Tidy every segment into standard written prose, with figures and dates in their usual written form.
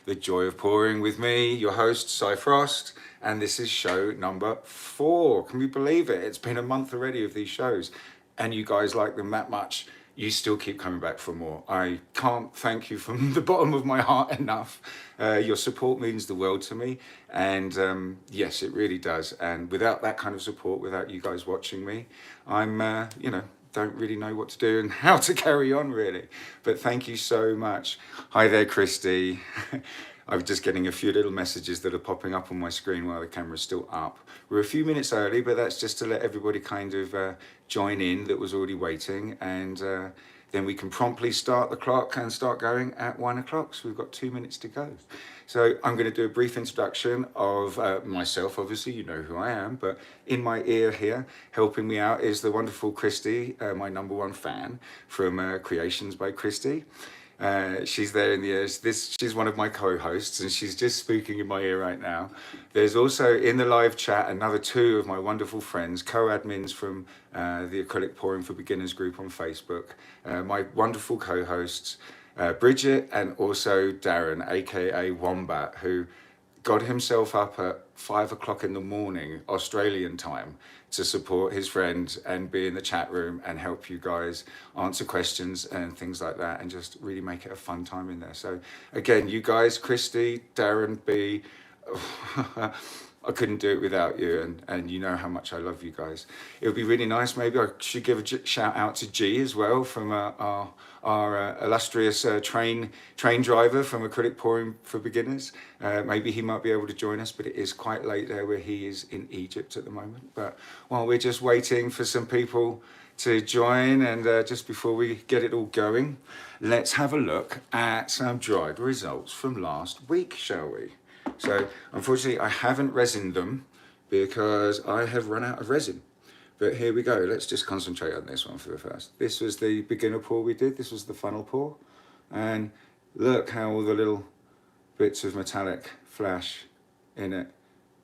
The Joy of Pouring with me, your host, Cy Frost, and this is show number 4. Can we believe it? It's been a month already of these shows, and you guys like them that much. You still keep coming back for more. I can't thank you from the bottom of my heart enough. Your support means the world to me, and yes, it really does. And without that kind of support, without you guys watching me, I'm, don't really know what to do and how to carry on, really. But thank you so much. Hi there, Christy. I'm just getting a few little messages that are popping up on my screen while the camera's still up. We're a few minutes early, but that's just to let everybody kind of join in that was already waiting, and then we can promptly start the clock and start going at 1 o'clock. So we've got 2 minutes to go. So I'm going to do a brief introduction of myself. Obviously, you know who I am, but in my ear here, helping me out is the wonderful Christy, my #1 fan from Creations by Christy. She's there in the ears. She's one of my co-hosts, and she's just speaking in my ear right now. There's also in the live chat another 2 of my wonderful friends, co-admins from the Acrylic Pouring for Beginners group on Facebook. My wonderful co-hosts, Bridget and also Darren, aka Wombat, who got himself up at 5 o'clock in the morning Australian time to support his friend and be in the chat room and help you guys answer questions and things like that, and just really make it a fun time in there. So again, you guys, Christy, Darren, B, I couldn't do it without you, and you know how much I love you guys. It would be really nice, maybe I should give a shout out to G as well, from our illustrious train driver from Acrylic Pouring for Beginners. Maybe he might be able to join us, but it is quite late there where he is in Egypt at the moment. But while we're just waiting for some people to join, and just before we get it all going, let's have a look at some dried results from last week, shall we? So unfortunately I haven't resined them because I have run out of resin. But here we go. Let's just concentrate on this one for the first. This was the beginner pour we did. This was the funnel pour. And look how all the little bits of metallic flash in it.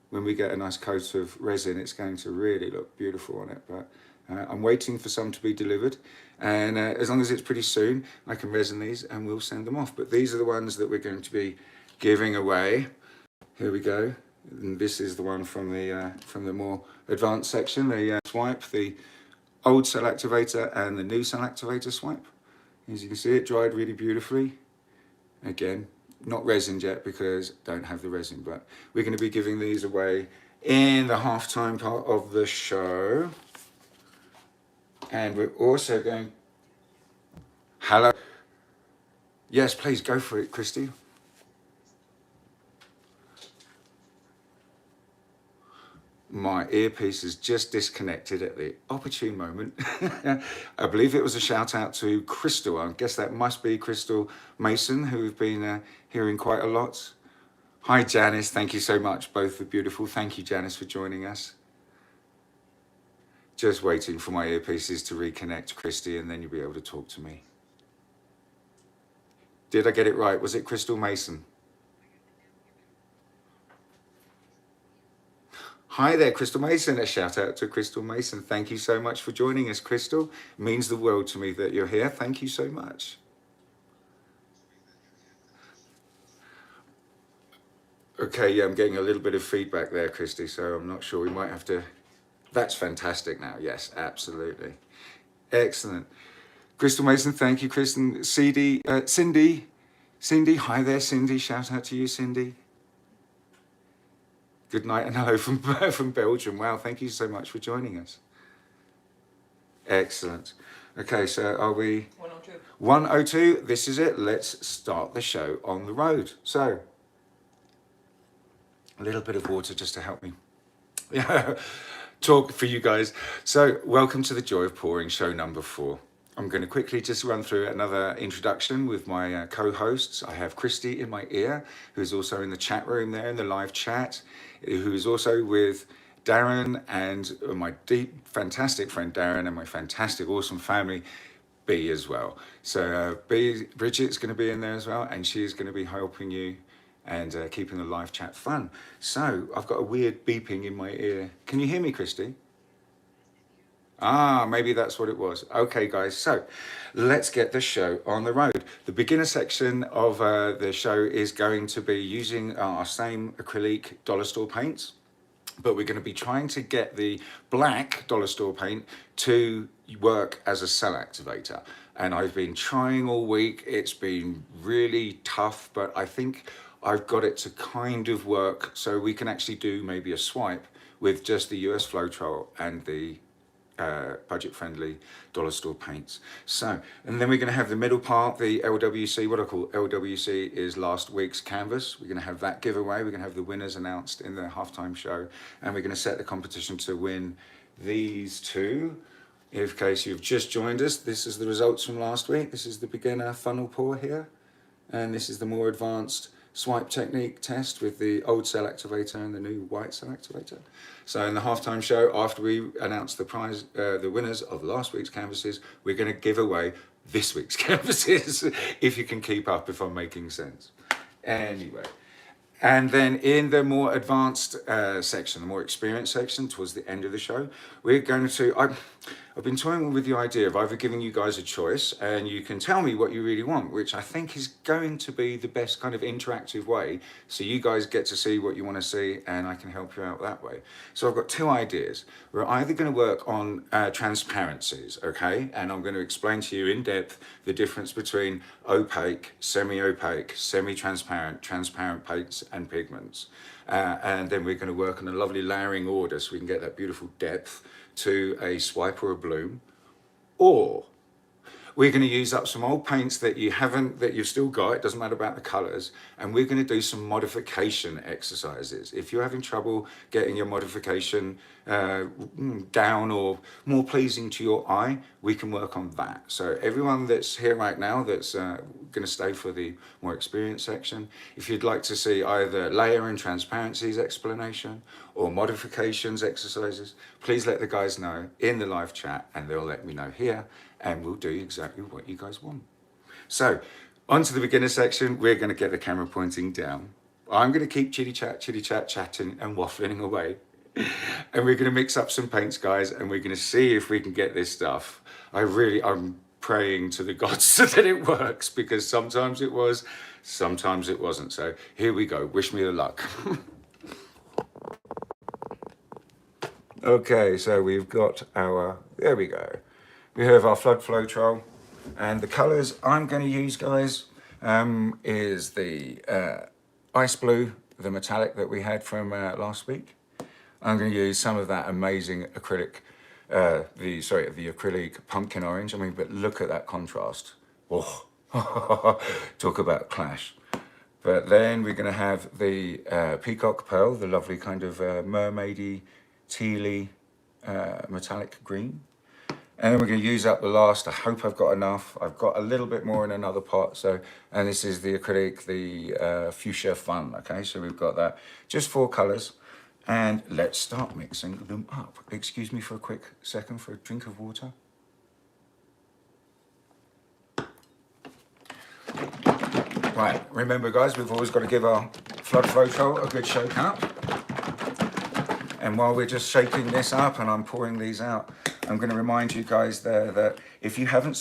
When we get a nice coat of resin, it's going to really look beautiful on it. But I'm waiting for some to be delivered. And as long as it's pretty soon, I can resin these and we'll send them off. But these are the ones that we're going to be giving away. Here we go. And this is the one from the more advanced section, the swipe, the old cell activator and the new cell activator swipe. As you can see, it dried really beautifully. Again, not resined yet because don't have the resin, but we're going to be giving these away in the halftime part of the show. And we're also going... Hello. Yes, please go for it, Christy. My earpiece is just disconnected at the opportune moment. I believe it was a shout out to Crystal. I guess that must be Crystal Mason, who we've been hearing quite a lot. Hi Janice, thank you so much. Both are beautiful. Thank you, Janice, for joining us. Just waiting for my earpieces to reconnect, Christy, and then you'll be able to talk to me. Did I get it right? Was it Crystal Mason? Hi there, Crystal Mason. A shout out to Crystal Mason. Thank you so much for joining us, Crystal. It means the world to me that you're here. Thank you so much. Okay, yeah, I'm getting a little bit of feedback there, Christy, so I'm not sure. We might have to... That's fantastic now. Yes, absolutely. Excellent. Crystal Mason, thank you, Kristen. Cindy, hi there, Cindy. Shout out to you, Cindy. Good night and hello from Belgium. Wow, thank you so much for joining us. Excellent. Okay, so are we... 102. 102, this is it. Let's start the show on the road. So, a little bit of water just to help me talk for you guys. So, welcome to the Joy of Pouring, show number 4. I'm going to quickly just run through another introduction with my co-hosts. I have Christy in my ear, who's also in the chat room there, in the live chat, who's also with Darren and my deep, fantastic friend Darren and my fantastic, awesome family, B as well. So Bridget's going to be in there as well, and she's going to be helping you and keeping the live chat fun. So I've got a weird beeping in my ear. Can you hear me, Christy? Ah, maybe that's what it was. Okay, guys, so let's get the show on the road. The beginner section of the show is going to be using our same acrylic dollar store paints, but we're going to be trying to get the black dollar store paint to work as a cell activator. And I've been trying all week. It's been really tough, but I think I've got it to kind of work so we can actually do maybe a swipe with just the US Floetrol and the budget-friendly dollar store paints. So, and then we're going to have the middle part, the LWC. What I call LWC is last week's canvas. We're going to have that giveaway. We're going to have the winners announced in the halftime show, and we're going to set the competition to win these two. In case you've just joined us, this is the results from last week. This is the beginner funnel pour here, and this is the more advanced swipe technique test with the old cell activator and the new white cell activator. So in the halftime show, after we announce the prize, the winners of last week's canvases, we're going to give away this week's canvases, if you can keep up, if I'm making sense. Anyway, and then in the more advanced section, the more experienced section, towards the end of the show, we're going to, I've been toying with the idea of either giving you guys a choice and you can tell me what you really want, which I think is going to be the best kind of interactive way. So you guys get to see what you want to see and I can help you out that way. So I've got two ideas. We're either going to work on transparencies, okay? And I'm going to explain to you in depth the difference between opaque, semi-opaque, semi-transparent, transparent paints and pigments. And then we're going to work on a lovely layering order so we can get that beautiful depth to a swipe or a bloom. Or we're going to use up some old paints that you've still got, it doesn't matter about the colors, and we're going to do some modification exercises. If you're having trouble getting your modification down or more pleasing to your eye, we can work on that. So everyone that's here right now that's going to stay for the more experienced section, if you'd like to see either layer and transparencies explanation or modifications exercises, please let the guys know in the live chat and they'll let me know here, and we'll do exactly what you guys want. So onto the beginner section, we're going to get the camera pointing down. I'm going to keep chitty chat, chatting and waffling away. And we're going to mix up some paints, guys, and we're going to see if we can get this stuff. I'm praying to the gods that it works, because sometimes it was, sometimes it wasn't. So here we go. Wish me the luck. Okay, so we've got our, there we go. We have our flood Floetrol, and the colors I'm going to use, guys, is the ice blue, the metallic that we had from last week. I'm going to use some of that amazing acrylic, the acrylic pumpkin orange. I mean, but look at that contrast. Oh, talk about clash. But then we're going to have the peacock pearl, the lovely kind of mermaidy, tealy, metallic green. And then we're going to use up the last. I hope I've got enough. I've got a little bit more in another pot. So, and this is the acrylic, the fuchsia fun. Okay, so we've got that. Just 4 colors. And let's start mixing them up. Excuse me for a quick second for a drink of water. Right, remember guys, we've always got to give our flood Floetrol a good shake up. And while we're just shaking this up and I'm pouring these out, I'm going to remind you guys there that if you haven't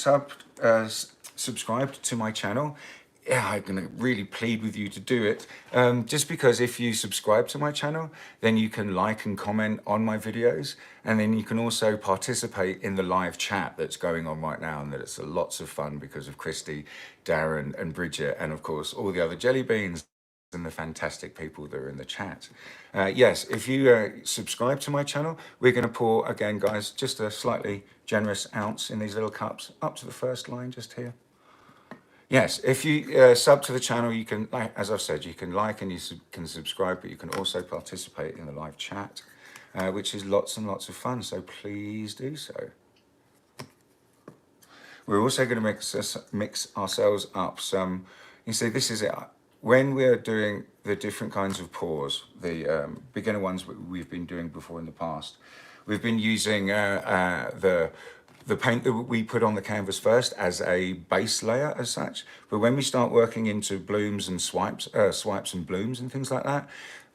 subscribed to my channel, I'm going to really plead with you to do it. Just because if you subscribe to my channel, then you can like and comment on my videos. And then you can also participate in the live chat that's going on right now. And that it's lots of fun because of Christy, Darren and Bridget. And of course, all the other jelly beans and the fantastic people that are in the chat. Yes, if you subscribe to my channel, we're going to pour, again, guys, just a slightly generous ounce in these little cups up to the first line just here. Yes, if you sub to the channel, you can, as I've said, you can like and you can subscribe, but you can also participate in the live chat, which is lots and lots of fun, so please do so. We're also going to mix ourselves up some, you see, this is it. When we're doing the different kinds of pours, the beginner ones we've been doing before in the past, we've been using the the paint that we put on the canvas first as a base layer as such. But when we start working into blooms and swipes and blooms and things like that,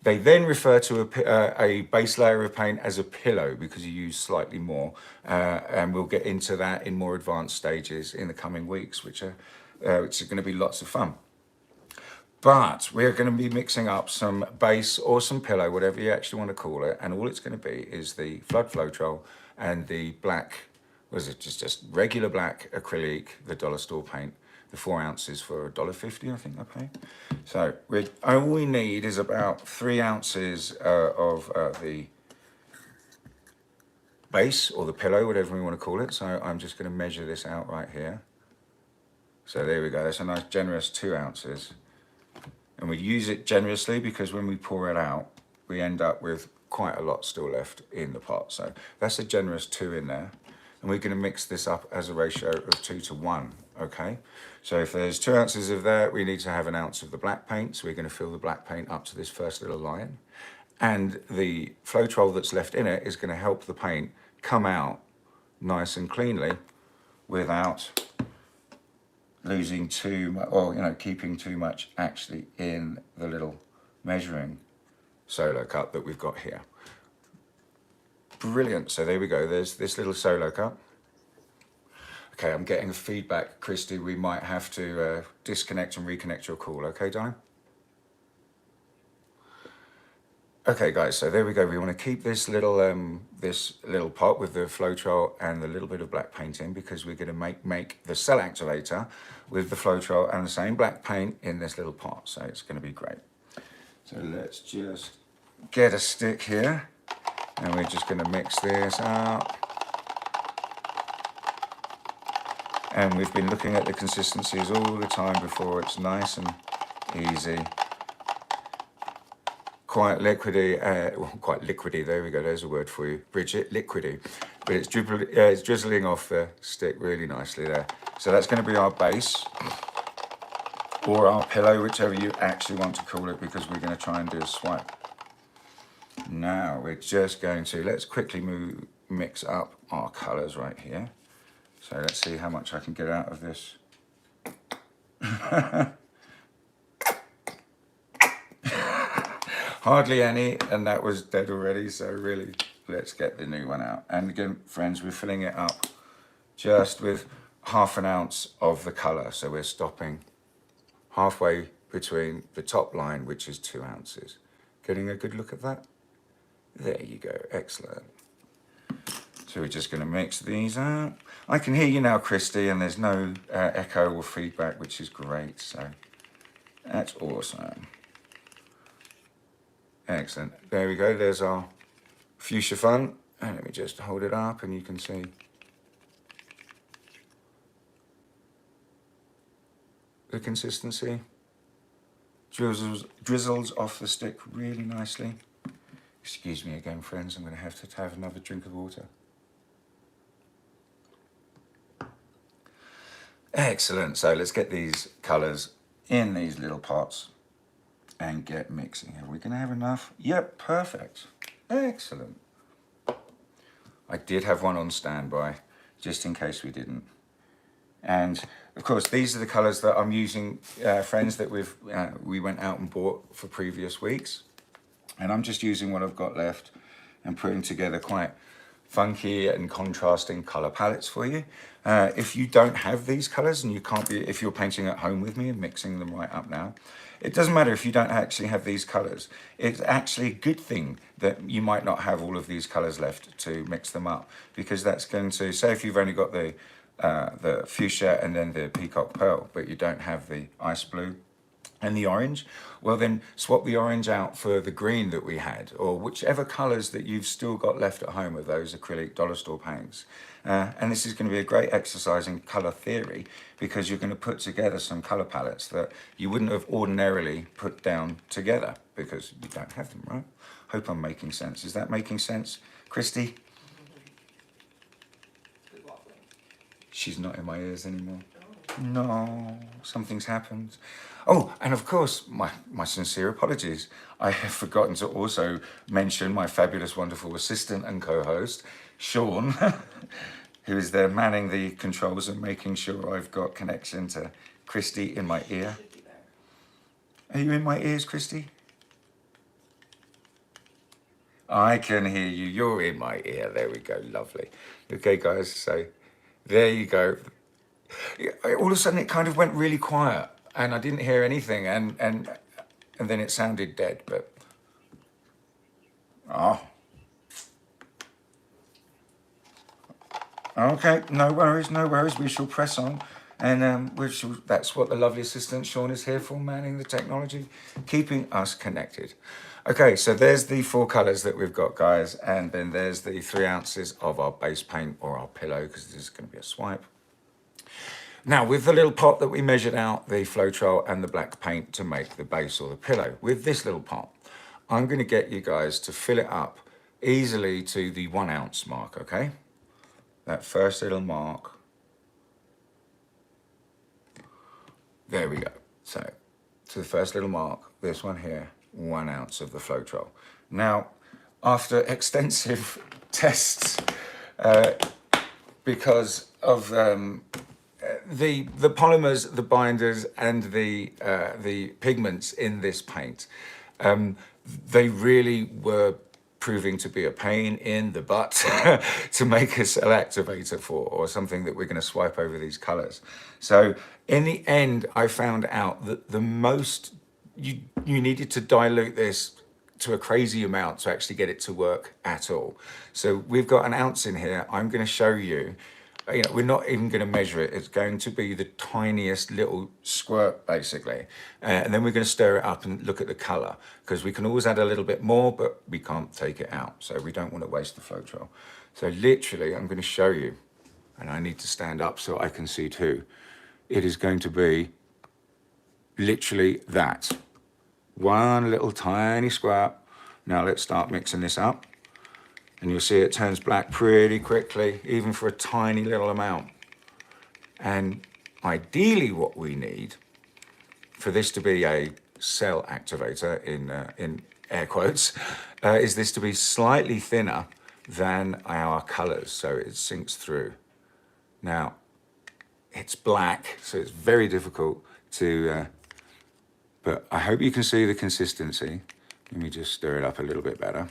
they then refer to a base layer of paint as a pillow because you use slightly more. And we'll get into that in more advanced stages in the coming weeks, which are going to be lots of fun. But we're going to be mixing up some base or some pillow, whatever you actually want to call it. And all it's going to be is the Flood Floetrol and the black, was it just regular black acrylic, the dollar store paint, the 4 ounces for $1.50, I think I pay. So all we need is about 3 ounces of the base or the pillow, whatever we want to call it. So I'm just going to measure this out right here. So there we go. That's a nice generous 2 ounces. And we use it generously because when we pour it out, we end up with quite a lot still left in the pot. So that's a generous 2 in there. And we're going to mix this up as a ratio of 2 to 1, okay? So if there's 2 ounces of that, we need to have 1 ounce of the black paint. So we're going to fill the black paint up to this first little line. And the Floetrol that's left in it is going to help the paint come out nice and cleanly without losing too much, or keeping too much actually in the little measuring solo cup that we've got here. Brilliant. So there we go. There's this little solo cup. Okay, I'm getting feedback, Christy. We might have to disconnect and reconnect your call. Okay, darling? Okay, guys. So there we go. We want to keep this little pot with the Floetrol and the little bit of black paint in because we're going to make the cell activator with the Floetrol and the same black paint in this little pot. So it's going to be great. So let's just get a stick here and we're just going to mix this up. And we've been looking at the consistencies all the time before. It's nice and easy. Quite liquidy, quite liquidy, there we go, there's a word for you, Bridget, liquidy. But it's drizzling off the stick really nicely there. So that's going to be our base, or our pillow, whichever you actually want to call it, because we're going to try and do a swipe. Now we're just going to, let's quickly mix up our colours right here. So let's see how much I can get out of this. Hardly any, and that was dead already, so really, let's get the new one out. And again, friends, we're filling it up just with 1/2 ounce of the colour. So we're stopping halfway between the top line, which is 2 ounces. Getting a good look at that? There you go, excellent. So we're just going to mix these out. I can hear you now, Christy, and there's no echo or feedback, which is great, so that's awesome. Excellent. There we go. There's our fuchsia fun. And let me just hold it up and you can see. The consistency. Drizzles off the stick really nicely. Excuse me again, friends. I'm going to have another drink of water. Excellent. So let's get these colours in these little pots and get mixing. Are we going to have enough? Yep, perfect. Excellent. I did have one on standby, just in case we didn't. And of course, these are the colours that I'm using, friends, that we went out and bought for previous weeks. And I'm just using what I've got left and putting together quite funky and contrasting colour palettes for you. If you don't have these colours and if you're painting at home with me and mixing them right up now, it doesn't matter if you don't actually have these colours. It's actually a good thing that you might not have all of these colours left to mix them up, because that's going to, say if you've only got the fuchsia and then the peacock pearl, but you don't have the ice blue and the orange, well then swap the orange out for the green that we had, or whichever colours that you've still got left at home of those acrylic dollar store paints. And this is going to be a great exercise in colour theory, because you're going to put together some colour palettes that you wouldn't have ordinarily put down together, because you don't have them, right? Hope I'm making sense. Is that making sense, Christy? She's not in my ears anymore. No, something's happened. Oh, and of course, my sincere apologies. I have forgotten to also mention my fabulous, wonderful assistant and co-host, Sean. who is there manning the controls and making sure I've got connection to Christy in my ear. Are you in my ears, Christy? I can hear you. You're in my ear. There we go. Lovely. Okay, guys. So there you go. All of a sudden, it kind of went really quiet, and I didn't hear anything, and then it sounded dead. But oh, okay. No worries. No worries. We shall press on. And that's what the lovely assistant Sean is here for, manning the technology, keeping us connected. Okay, so there's the 4 colours that we've got, guys, and then there's the 3 ounces of our base paint or our pillow, because this is going to be a swipe. Now, with the little pot that we measured out, the Floetrol and the black paint to make the base or the pillow, with this little pot, I'm going to get you guys to fill it up easily to the 1 ounce mark, okay? That first little mark. There we go. So, to the first little mark, this one here, 1 ounce of the Floetrol. Now, after extensive tests, because of the polymers, the binders, and the pigments in this paint, they really were proving to be a pain in the butt to make us an activator for, or something that we're going to swipe over these colors. So in the end, I found out that the most you needed to dilute this to a crazy amount to actually get it to work at all. So we've got 1 ounce in here. I'm going to show you. We're not even going to measure it. It's going to be the tiniest little squirt, basically. And then we're going to stir it up and look at the color, because we can always add a little bit more, but we can't take it out. So we don't want to waste the Floetrol. So literally, I'm going to show you, and I need to stand up so I can see too. It is going to be literally that. 1 little tiny squirt. Now let's start mixing this up. And you'll see it turns black pretty quickly, even for a tiny little amount. And ideally what we need for this to be a cell activator, in air quotes, is this to be slightly thinner than our colors, so it sinks through. Now, it's black, so it's very difficult to, but I hope you can see the consistency. Let me just stir it up a little bit better.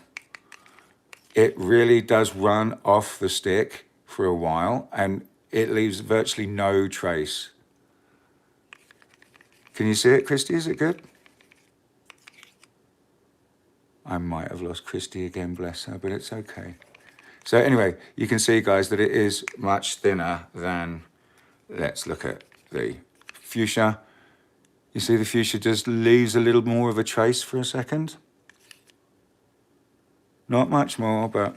It really does run off the stick for a while, and it leaves virtually no trace. Can you see it, Christy? Is it good? I might have lost Christy again, bless her, but it's okay. So anyway, you can see, guys, that it is much thinner than, let's look at the fuchsia. You see the fuchsia just leaves a little more of a trace for a second. Not much more, but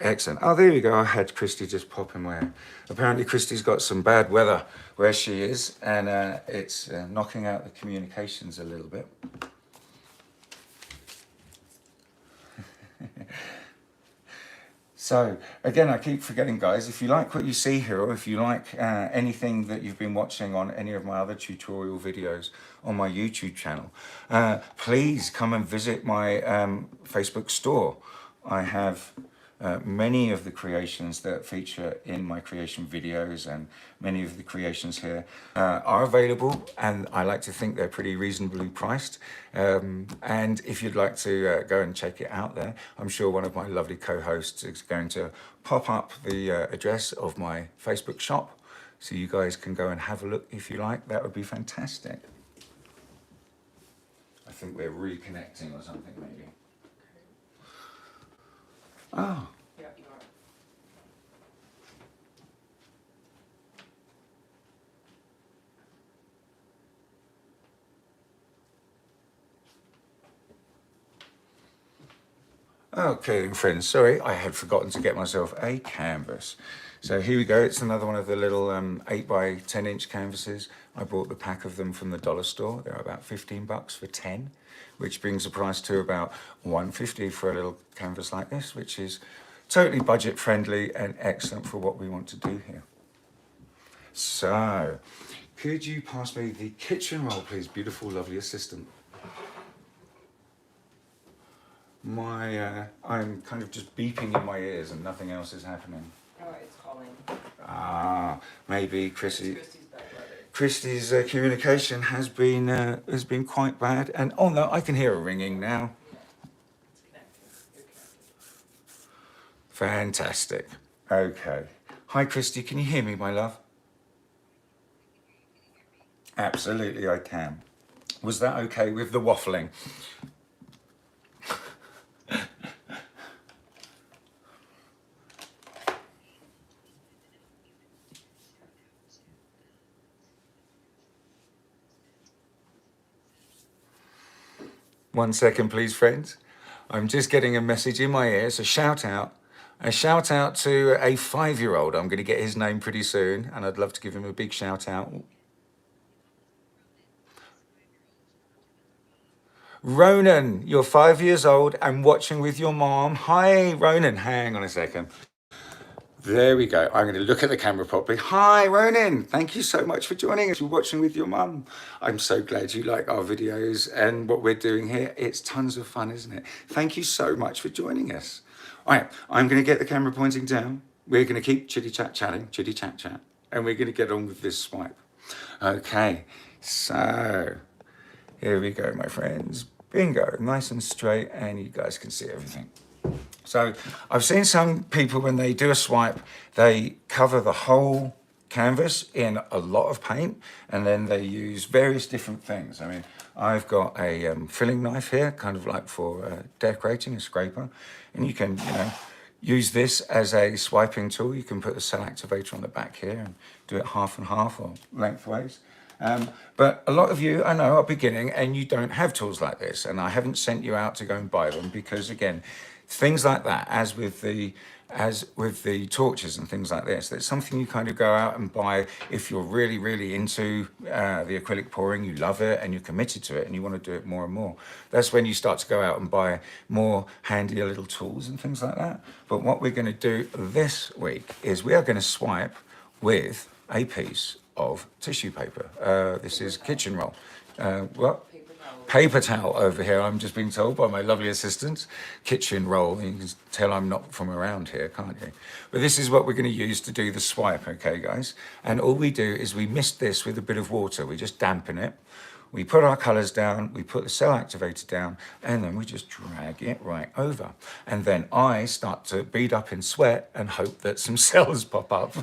excellent. Oh, there you go. I had Christy just pop in my ear. Apparently Christy's got some bad weather where she is, and it's knocking out the communications a little bit. So, again, I keep forgetting, guys, if you like what you see here, or if you like anything that you've been watching on any of my other tutorial videos on my YouTube channel, please come and visit my Facebook store. I have many of the creations that feature in my creation videos, and many of the creations here are available, and I like to think they're pretty reasonably priced. And if you'd like to go and check it out there, I'm sure one of my lovely co-hosts is going to pop up the address of my Facebook shop, so you guys can go and have a look if you like. That would be fantastic. I think we're reconnecting or something, maybe. Oh. Yeah, you are. Okay then, friends, sorry, I had forgotten to get myself a canvas. So here we go. It's another one of the little 8 by 10 inch canvases. I bought the pack of them from the dollar store. They're about 15 bucks for 10, which brings the price to about $1.50 for a little canvas like this, which is totally budget friendly and excellent for what we want to do here. So, could you pass me the kitchen roll, please, beautiful, lovely assistant? I'm kind of just beeping in my ears and nothing else is happening. Oh, it's calling. Ah, maybe Christy's bad weather. Christy's communication has been quite bad. And oh no, I can hear a ringing now. Yeah, it's connecting. You're connected. Fantastic. Okay. Hi, Christy. Can you hear me, my love? Absolutely, I can. Was that okay with the waffling? One second, please, friends. I'm just getting a message in my ears, a shout out to a 5-year-old. I'm going to get his name pretty soon, and I'd love to give him a big shout out. Ronan, you're 5 years old and watching with your mom. Hi, Ronan. Hang on a second. There we go. I'm going to look at the camera properly. Hi, Ronan. Thank you so much for joining us. You're watching with your mum. I'm so glad you like our videos and what we're doing here. It's tons of fun, isn't it? Thank you so much for joining us. All right, I'm going to get the camera pointing down. We're going to keep chitty chat chatting, chitty chat chat, and we're going to get on with this swipe. Okay, so here we go, my friends. Bingo, nice and straight, and you guys can see everything. So I've seen some people, when they do a swipe, they cover the whole canvas in a lot of paint, and then they use various different things. I mean, I've got a filling knife here, kind of like for decorating, a scraper, and you can, use this as a swiping tool. You can put the cell activator on the back here and do it half and half or lengthways. But a lot of you, I know, are beginning and you don't have tools like this, and I haven't sent you out to go and buy them because, again, things like that, as with the torches and things like this, that's something you kind of go out and buy if you're really, really into the acrylic pouring, you love it and you're committed to it and you want to do it more and more. That's when you start to go out and buy more handier little tools and things like that. But what we're going to do this week is we are going to swipe with a piece of tissue paper. This is kitchen roll. What? Paper towel over here, I'm just being told by my lovely assistant. Kitchen roll, you can tell I'm not from around here, can't you? But this is what we're going to use to do the swipe, okay, guys? And all we do is we mist this with a bit of water. We just dampen it. We put our colours down, we put the cell activator down, and then we just drag it right over. And then I start to bead up in sweat and hope that some cells pop up.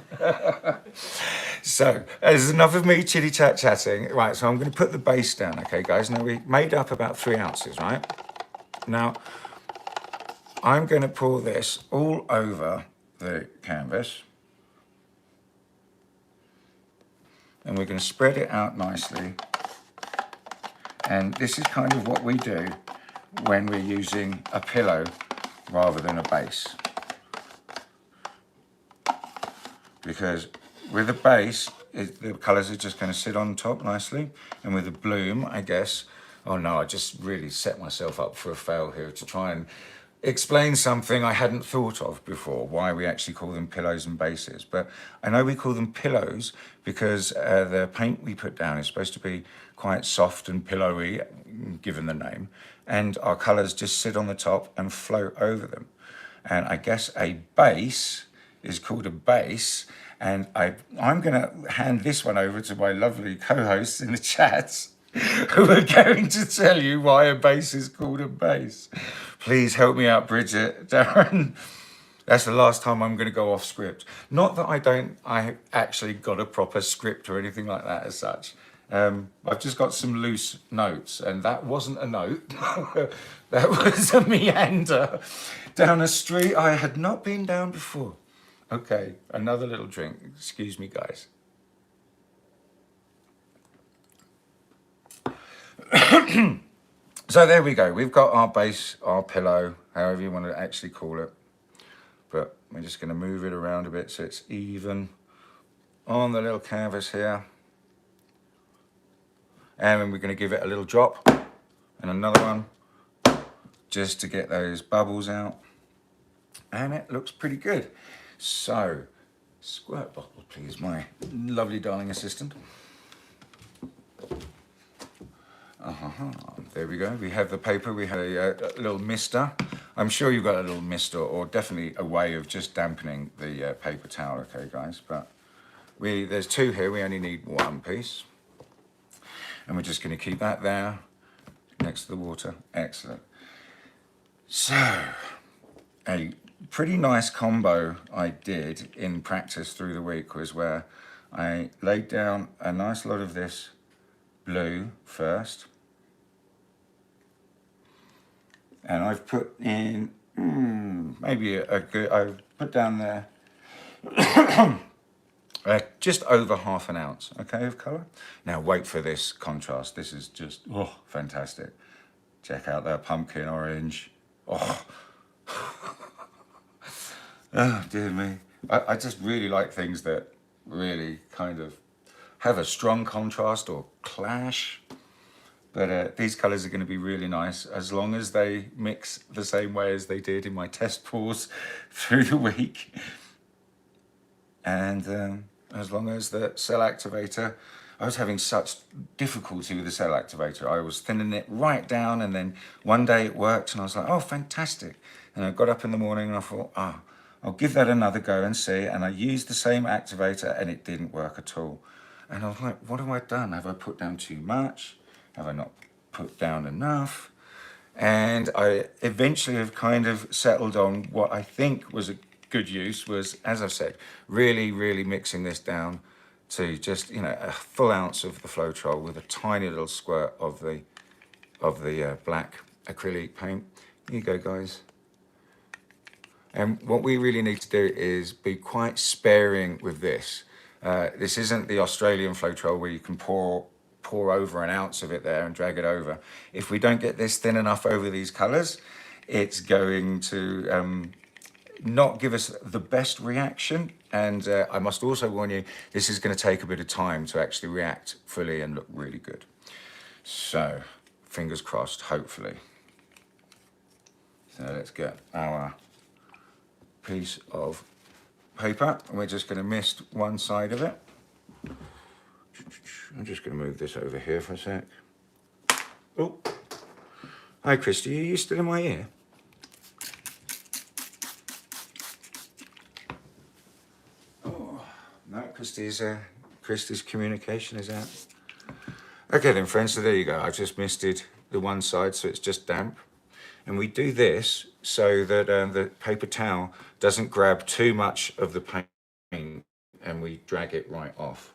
So, there's enough of me chitty chat chatting. Right, so I'm going to put the base down, okay, guys? Now, we made up about 3 ounces, right? Now, I'm going to pour this all over the canvas. And we're going to spread it out nicely. And this is kind of what we do when we're using a pillow rather than a base. Because with a base, the colours are just going to sit on top nicely. And with a bloom, I guess, oh no, I just really set myself up for a fail here to try and explain something I hadn't thought of before, why we actually call them pillows and bases. But I know we call them pillows because the paint we put down is supposed to be quite soft and pillowy, given the name, and our colours just sit on the top and float over them. And I guess a base is called a base, and I'm going to hand this one over to my lovely co-hosts in the chat, who are going to tell you why a base is called a base. Please help me out, Bridget, Darren. That's the last time I'm going to go off script. Not that I actually got a proper script or anything like that as such. I've just got some loose notes, and that wasn't a note. That was a meander down a street I had not been down before. Okay, another little drink. Excuse me, guys. So there we go. We've got our base, our pillow, however you want to actually call it. But we're just going to move it around a bit so it's even on the little canvas here. And then we're going to give it a little drop and another one just to get those bubbles out. And it looks pretty good. So, squirt bottle, please, my lovely darling assistant. There we go. We have the paper. We have a little mister. I'm sure you've got a little mister, or definitely a way of just dampening the paper towel. Okay, guys. But there's two here. We only need one piece, and we're just going to keep that there next to the water. Excellent. So, a pretty nice combo I did in practice through the week was where I laid down a nice lot of this blue first, and I've put in maybe a good, I've put down there just over ½ an ounce, okay, of colour. Now wait for this contrast. This is just fantastic. Check out that pumpkin orange. Oh dear me. I just really like things that really kind of have a strong contrast or clash. But these colours are going to be really nice as long as they mix the same way as they did in my test pours through the week. And as long as the cell activator, I was having such difficulty with the cell activator. I was thinning it right down, and then one day it worked and I was like, oh, fantastic. And I got up in the morning and I thought, I'll give that another go and see. And I used the same activator and it didn't work at all. And I was like, what have I done? Have I put down too much? Have I not put down enough? And I eventually have kind of settled on what I think was a good use was, as I've said, really, really mixing this down to just, you know, a full ounce of the Floetrol with a tiny little squirt of the black acrylic paint. Here you go, guys. And what we really need to do is be quite sparing with this. This isn't the Australian Floetrol where you can pour over an ounce of it there and drag it over. If we don't get this thin enough over these colours, it's going to not give us the best reaction. And I must also warn you, this is going to take a bit of time to actually react fully and look really good. So, fingers crossed, hopefully. So let's get our piece of paper, and we're just going to mist one side of it. I'm just going to move this over here for a sec. Oh, hi Christy, are you still in my ear? Oh, no, Christy's communication is out. Okay then friends, so there you go. I've just misted the one side so it's just damp. And we do this so that the paper towel doesn't grab too much of the paint and we drag it right off.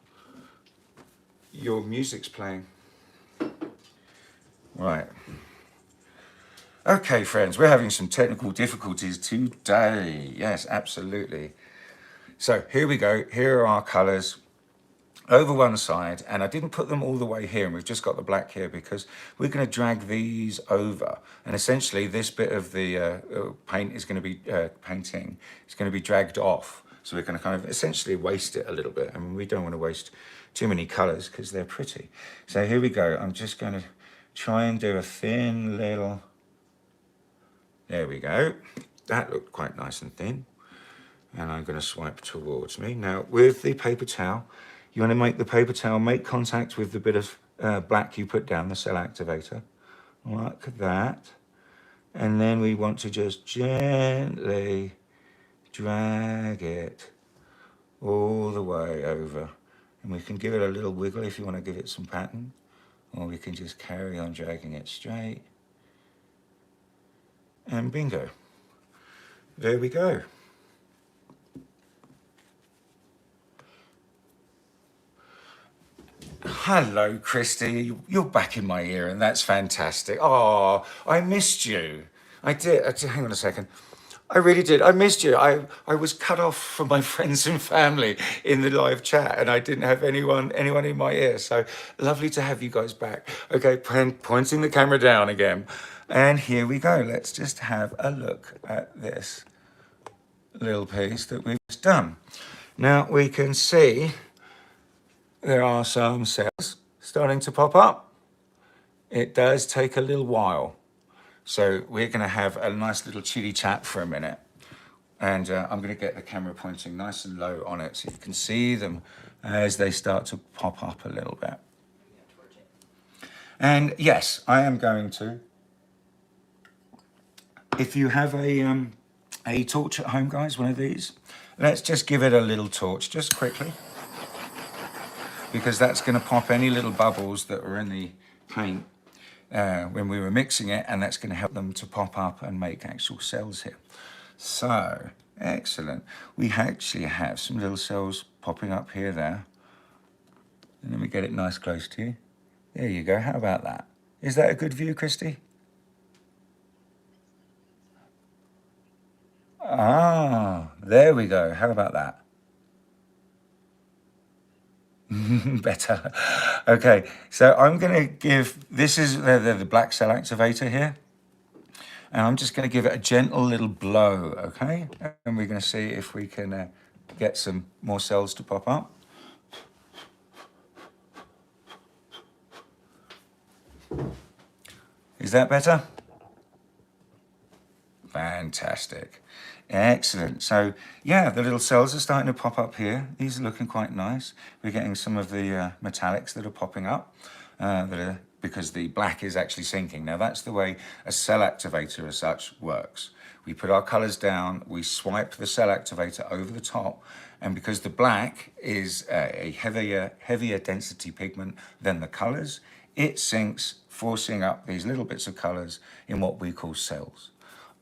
Your music's playing. Right. Okay, friends, we're having some technical difficulties today. Yes, absolutely. So here we go. Here are our colours over one side, and I didn't put them all the way here, and we've just got the black here because we're going to drag these over, and essentially this bit of the paint is going to be painting. It's going to be dragged off, so we're going to kind of essentially waste it a little bit. I mean, we don't want to waste too many colours because they're pretty. So here we go. I'm just going to try and do a thin little. There we go. That looked quite nice and thin, and I'm going to swipe towards me now with the paper towel. You want to make the paper towel make contact with the bit of black you put down, the cell activator, like that. And then we want to just gently drag it all the way over. And we can give it a little wiggle if you want to give it some pattern, or we can just carry on dragging it straight. And bingo. There we go. Hello, Christy. You're back in my ear, and that's fantastic. Oh, I missed you. I did. Hang on a second. I really did. I missed you. I was cut off from my friends and family in the live chat, and I didn't have anyone in my ear. So lovely to have you guys back. Okay, pointing the camera down again. And here we go. Let's just have a look at this little piece that we've just done. Now we can see there are some cells starting to pop up. It does take a little while. So we're going to have a nice little chitty chat for a minute. And I'm going to get the camera pointing nice and low on it so you can see them as they start to pop up a little bit. And yes, I am going to. If you have a torch at home, guys, one of these, let's just give it a little torch, just quickly, because that's going to pop any little bubbles that are in the paint when we were mixing it, and that's going to help them to pop up and make actual cells here. So, excellent. We actually have some little cells popping up here, there. And let me get it nice close to you. There you go. How about that? Is that a good view, Christy? Ah, there we go. How about that? Better. Okay, so I'm going to give, this is the black cell activator here. And I'm just going to give it a gentle little blow, okay? And we're going to see if we can get some more cells to pop up. Is that better? Fantastic. Excellent. So, yeah, the little cells are starting to pop up here. These are looking quite nice. We're getting some of the metallics that are popping up because the black is actually sinking. Now, that's the way a cell activator as such works. We put our colors down, we swipe the cell activator over the top, and because the black is a heavier density pigment than the colors, it sinks, forcing up these little bits of colors in what we call cells.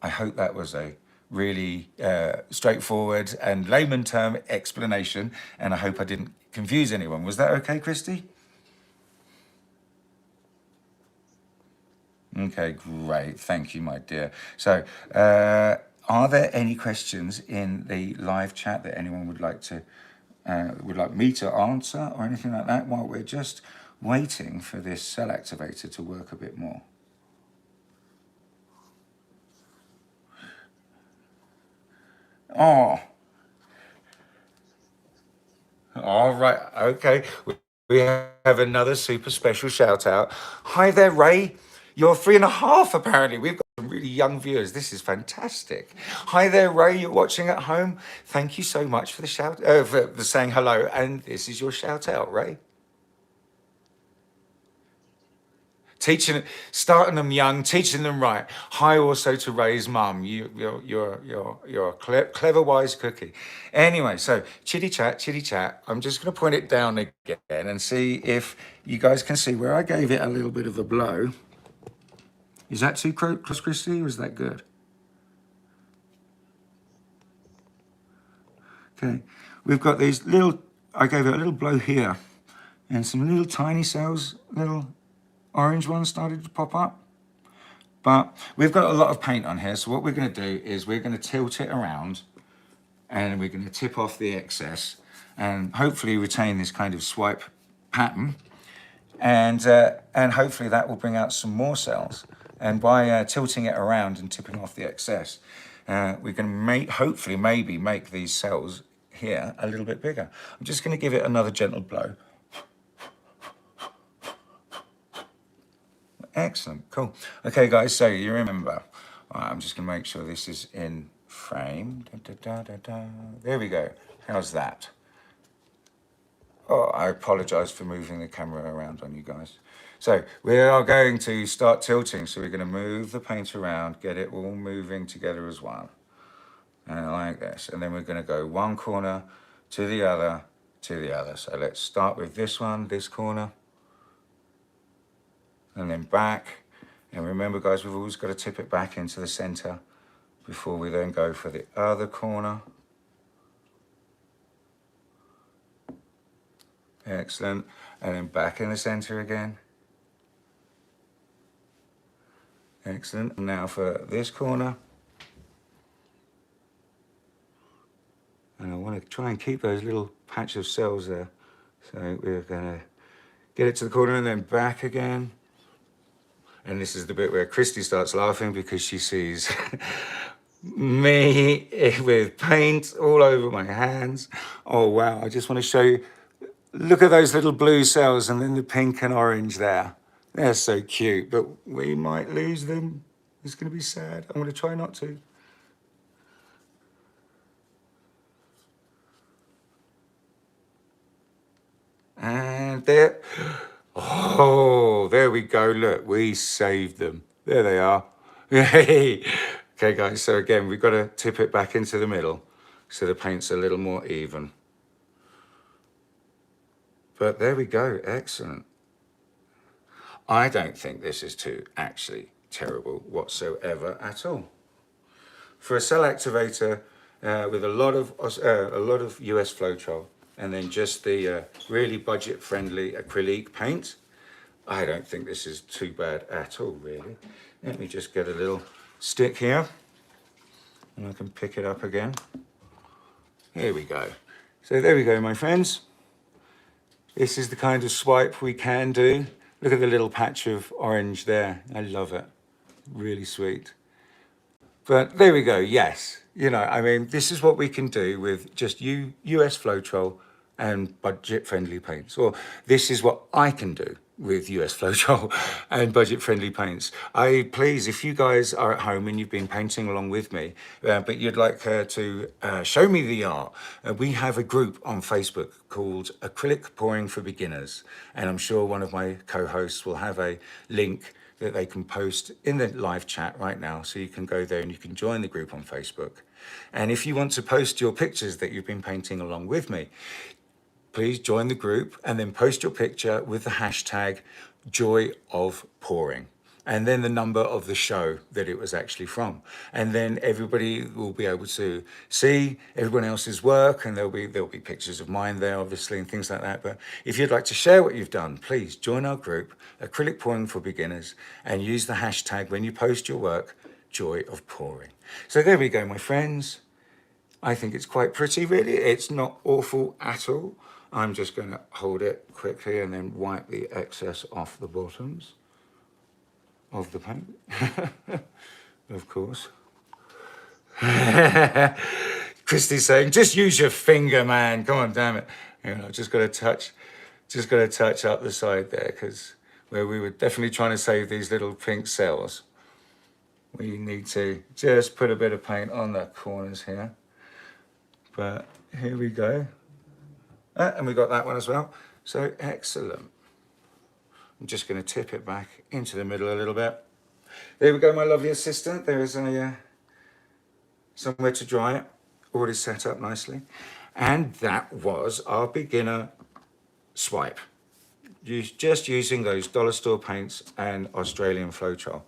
I hope that was a really straightforward and layman term explanation, and I hope I didn't confuse anyone. Was that okay, Christy? Okay, great. Thank you, my dear. So, are there any questions in the live chat that anyone would like me to answer or anything like that while we're just waiting for this cell activator to work a bit more? Oh, all right. Okay. We have another super special shout out. Hi there, Ray. You're 3.5, apparently. We've got some really young viewers. This is fantastic. Hi there, Ray. You're watching at home. Thank you so much for the for the saying hello. And this is your shout out, Ray. Teaching, starting them young, teaching them right. Hi also to Ray's mum. You're a clever, wise cookie. Anyway, so chitty chat. I'm just going to point it down again and see if you guys can see where I gave it a little bit of a blow. Is that too close, Christy, or is that good? Okay, we've got these little, I gave it a little blow here, and some little tiny cells, little orange ones started to pop up. But we've got a lot of paint on here, so what we're going to do is we're going to tilt it around and we're going to tip off the excess and hopefully retain this kind of swipe pattern, and hopefully that will bring out some more cells. And by tilting it around and tipping off the excess, we can hopefully maybe make these cells here a little bit bigger. I'm just going to give it another gentle blow. Excellent, cool. Okay, guys, so you remember, I'm just going to make sure this is in frame. There we go. How's that? Oh, I apologize for moving the camera around on you guys. So we are going to start tilting. So we're going to move the paint around, get it all moving together as one. And like this. And then we're going to go one corner to the other, to the other. So let's start with this one, this corner. And then back. And remember, guys, we've always got to tip it back into the center before we then go for the other corner. Excellent. And then back in the center again. Excellent. Now for this corner. And I want to try and keep those little patch of cells there. So we're going to get it to the corner and then back again. And this is the bit where Christy starts laughing because she sees me with paint all over my hands. Oh, wow. I just want to show you. Look at those little blue cells and then the pink and orange there. They're so cute, but we might lose them. It's going to be sad. I'm going to try not to. And there. Oh, there we go. Look, we saved them. There they are. Yay. Okay, guys. So again, we've got to tip it back into the middle so the paint's a little more even. But there we go. Excellent. I don't think this is too actually terrible whatsoever at all. For a cell activator with a lot of US Floetrol and then just the really budget-friendly acrylic paint, I don't think this is too bad at all, really. Let me just get a little stick here and I can pick it up again. Here we go. So there we go, my friends. This is the kind of swipe we can do. Look at the little patch of orange there. I love it. Really sweet. But there we go. Yes. You know, I mean, this is what we can do with just US Floetrol and budget-friendly paints. Or this is what I can do with US Floetrol and budget-friendly paints. Please, if you guys are at home and you've been painting along with me, but you'd like to show me the art, we have a group on Facebook called Acrylic Pouring for Beginners. And I'm sure one of my co-hosts will have a link that they can post in the live chat right now. So you can go there and you can join the group on Facebook. And if you want to post your pictures that you've been painting along with me, please join the group and then post your picture with the hashtag Joy of Pouring and then the number of the show that it was actually from. And then everybody will be able to see everyone else's work, and there'll be pictures of mine there, obviously, and things like that. But if you'd like to share what you've done, please join our group, Acrylic Pouring for Beginners, and use the hashtag when you post your work, Joy of Pouring. So there we go, my friends. I think it's quite pretty, really. It's not awful at all. I'm just going to hold it quickly and then wipe the excess off the bottoms of the paint, of course. Christy's saying, just use your finger, man. Come on, damn it. You know, just got to touch up the side there, because where we were definitely trying to save these little pink cells, we need to just put a bit of paint on the corners here. But here we go. And we got that one as well. So excellent. I'm just going to tip it back into the middle a little bit. There we go, my lovely assistant. There is a somewhere to dry it, already set up nicely. And that was our beginner swipe. Just using those dollar store paints and Australian Floetrol.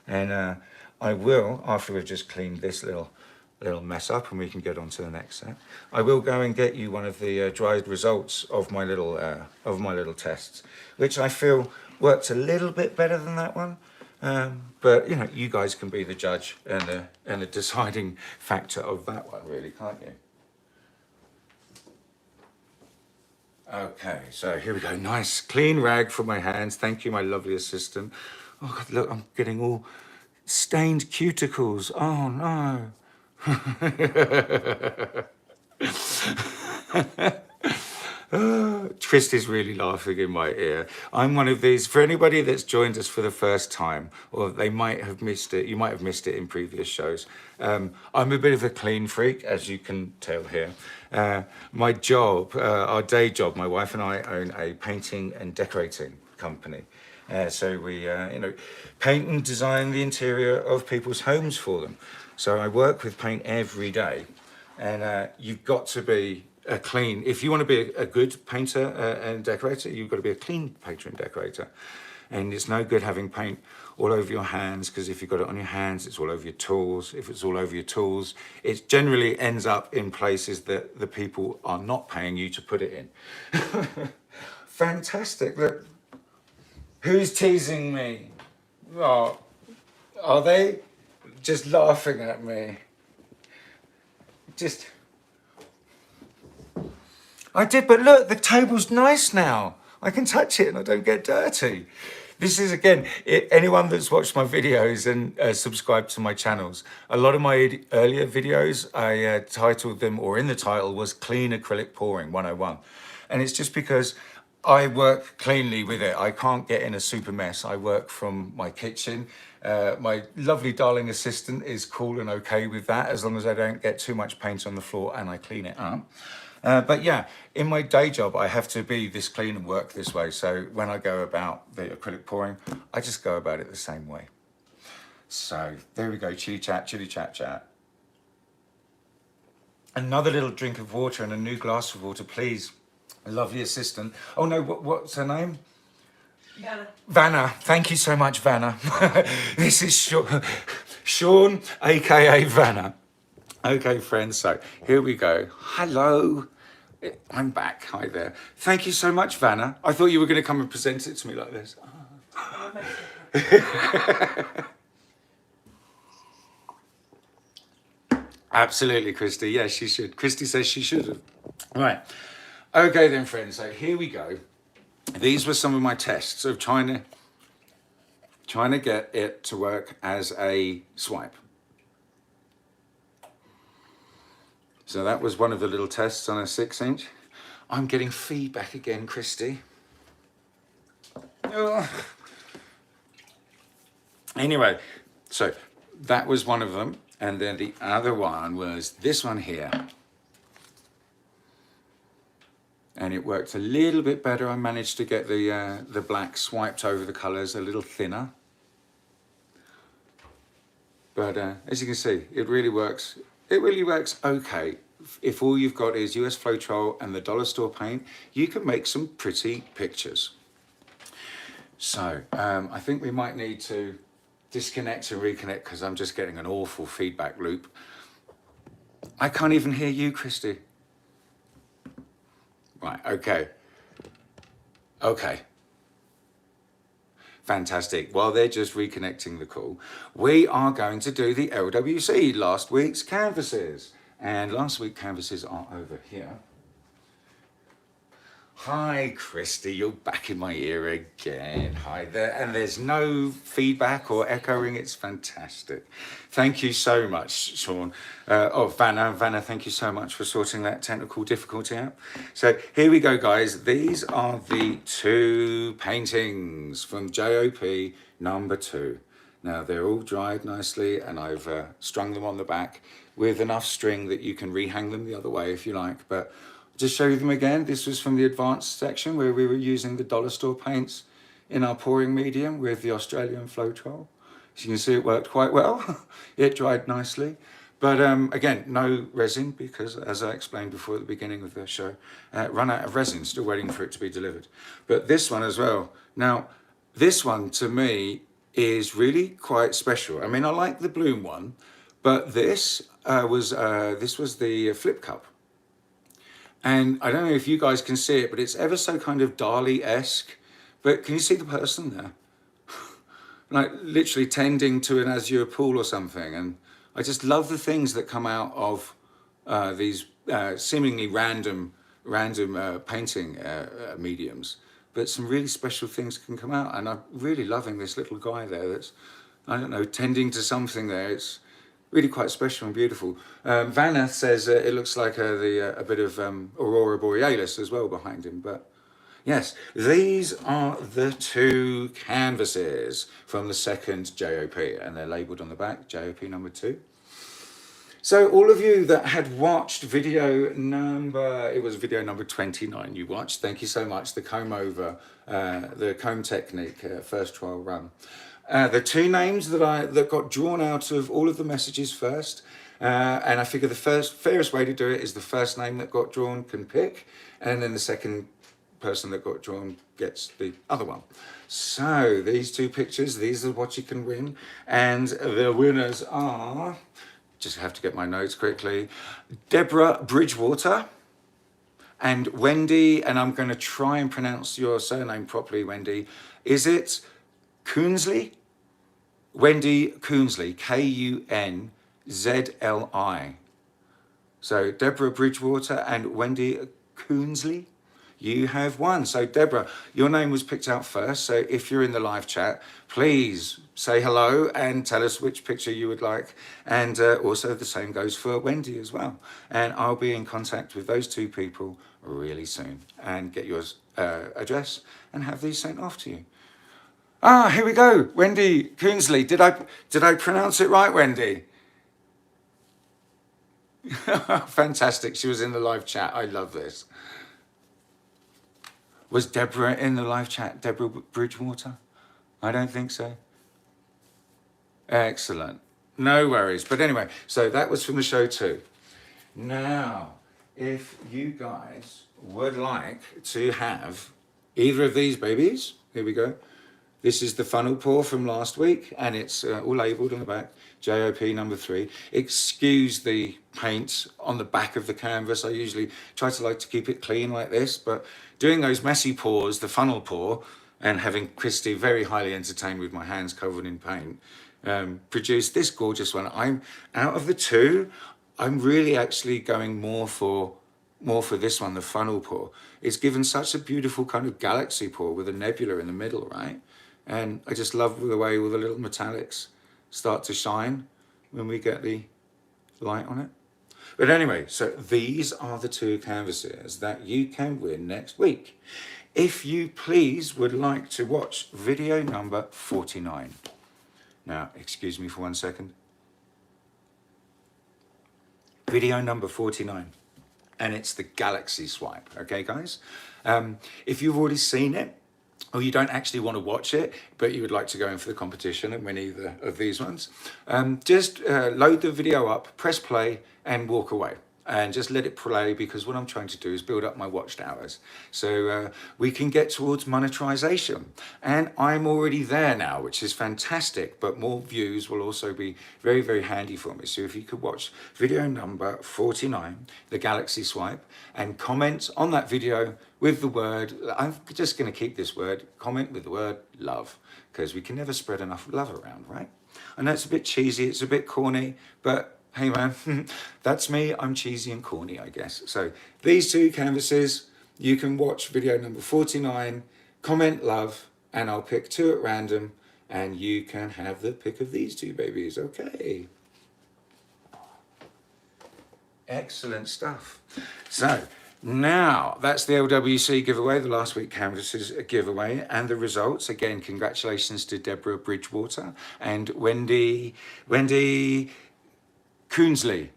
And I will, after we've just cleaned this little mess up and we can get on to the next set, I will go and get you one of the dried results of my little tests, which I feel worked a little bit better than that one. But you know, you guys can be the judge and the deciding factor of that one, really, can't you? Okay, so here we go. Nice clean rag for my hands. Thank you, my lovely assistant. Oh God, look, I'm getting all stained cuticles. Oh no. Christy's really laughing in my ear. I'm one of these, for anybody that's joined us for the first time, or they might have missed it, you might have missed it in previous shows. I'm a bit of a clean freak, as you can tell here. My job, our day job, my wife and I own a painting and decorating company. So we, paint and design the interior of people's homes for them. So I work with paint every day, and you've got to be a clean. If you want to be a good painter and decorator, you've got to be a clean painter and decorator. And it's no good having paint all over your hands, because if you've got it on your hands, it's all over your tools. If it's all over your tools, it generally ends up in places that the people are not paying you to put it in. Fantastic. Look, who's teasing me? Oh, are they? Just laughing at me. I did, but look, the table's nice now. I can touch it and I don't get dirty. This is, again, anyone that's watched my videos and subscribed to my channels, a lot of my earlier videos, I titled them, or in the title was Clean Acrylic Pouring 101. And it's just because I work cleanly with it. I can't get in a super mess. I work from my kitchen. My lovely darling assistant is cool and okay with that, as long as I don't get too much paint on the floor and I clean it up. But yeah, in my day job, I have to be this clean and work this way. So when I go about the acrylic pouring, I just go about it the same way. So there we go, chitty chat, chat. Another little drink of water and a new glass of water, please. Lovely assistant. Oh no, what's her name? Vanna. Vanna. Thank you so much, Vanna. This is Sean, aka Vanna. Okay, friends, so here we go. Hello. I'm back. Hi there. Thank you so much, Vanna. I thought you were going to come and present it to me like this. Absolutely, Christy. Yes, she should. Christy says she should have. Right. Okay then, friends. So here we go. These were some of my tests of trying to get it to work as a swipe. So that was one of the little tests on a 6-inch. I'm getting feedback again, Christy. Oh. Anyway, so that was one of them. And then the other one was this one here. And it worked a little bit better. I managed to get the black swiped over the colours a little thinner. But as you can see, it really works. It really works okay. If all you've got is US Floetrol and the dollar store paint, you can make some pretty pictures. So I think we might need to disconnect and reconnect because I'm just getting an awful feedback loop. I can't even hear you, Christy. Right, okay. Okay. Fantastic. While they're just reconnecting the call, we are going to do the LWC, last week's canvases. And last week's canvases are over here. Hi, Christy, you're back in my ear again. Hi there. And there's no feedback or echoing. It's fantastic. Thank you so much, Sean. Vanna, thank you so much for sorting that technical difficulty out. So here we go, guys. These are the 2 paintings from JOP number 2. Now, they're all dried nicely, and I've strung them on the back with enough string that you can rehang them the other way if you like. But just show you them again. This was from the advanced section where we were using the dollar store paints in our pouring medium with the Australian Floetrol. As you can see, it worked quite well. It dried nicely. But again, no resin because, as I explained before at the beginning of the show, run out of resin, still waiting for it to be delivered. But this one as well. Now, this one to me is really quite special. I mean, I like the bloom one, but this was the flip cup. And I don't know if you guys can see it, but it's ever so kind of Dali-esque. But can you see the person there? Like literally tending to an azure pool or something. And I just love the things that come out of these seemingly random painting mediums. But some really special things can come out. And I'm really loving this little guy there that's, I don't know, tending to something there. It's really quite special and beautiful. Vanna says it looks like a bit of Aurora Borealis as well behind him. But yes, these are the 2 canvases from the second JOP, and they're labelled on the back, JOP number 2. So all of you that had watched video number 29 you watched, thank you so much, the comb over, the comb technique, first trial run. The 2 names that got drawn out of all of the messages first, and I figure the fairest way to do it is the first name that got drawn can pick, and then the second person that got drawn gets the other one. So these 2 pictures, these are what you can win, and the winners are, just have to get my notes quickly, Deborah Bridgewater and Wendy, and I'm going to try and pronounce your surname properly, Wendy. Is it Coonsley? Wendy Coonsley, Kunzli. So Deborah Bridgewater and Wendy Coonsley, you have won. So Deborah, your name was picked out first. So if you're in the live chat, please say hello and tell us which picture you would like. And also the same goes for Wendy as well. And I'll be in contact with those 2 people really soon and get your address and have these sent off to you. Ah, here we go. Wendy Coonsley. Did I pronounce it right, Wendy? Fantastic. She was in the live chat. I love this. Was Deborah in the live chat? Deborah Bridgewater? I don't think so. Excellent. No worries. But anyway, so that was from the show too. Now, if you guys would like to have either of these babies, here we go. This is the funnel pour from last week, and it's all labelled on the back, JOP number 3. Excuse the paint on the back of the canvas. I usually try to like to keep it clean like this, but doing those messy pours, the funnel pour, and having Christy very highly entertained with my hands covered in paint, produced this gorgeous one. I'm out of the two, I'm really actually going more for this one, the funnel pour. It's given such a beautiful kind of galaxy pour with a nebula in the middle, right? And I just love the way all the little metallics start to shine when we get the light on it. But anyway, so these are the two canvases that you can win next week. If you please would like to watch video number 49. Now, excuse me for 1 second. Video number 49. And it's the galaxy swipe, okay guys? If you've already seen it, or you don't actually want to watch it, but you would like to go in for the competition and win either of these ones, just load the video up, press play, and walk away. And just let it play, because what I'm trying to do is build up my watched hours so we can get towards monetization. And I'm already there now, which is fantastic, but more views will also be very, very handy for me. So if you could watch video number 49, the galaxy swipe, and comment on that video with the word, I'm just going to keep this word, comment with the word love, because we can never spread enough love around, right? I know it's a bit cheesy, it's a bit corny, but hey man, that's me, I'm cheesy and corny, I guess. So these two canvases, you can watch video number 49, comment love, and I'll pick two at random, and you can have the pick of these two babies, okay? Excellent stuff. So now that's the LWC giveaway, the last week canvases giveaway, and the results. Again, congratulations to Deborah Bridgewater and Wendy Coonsley.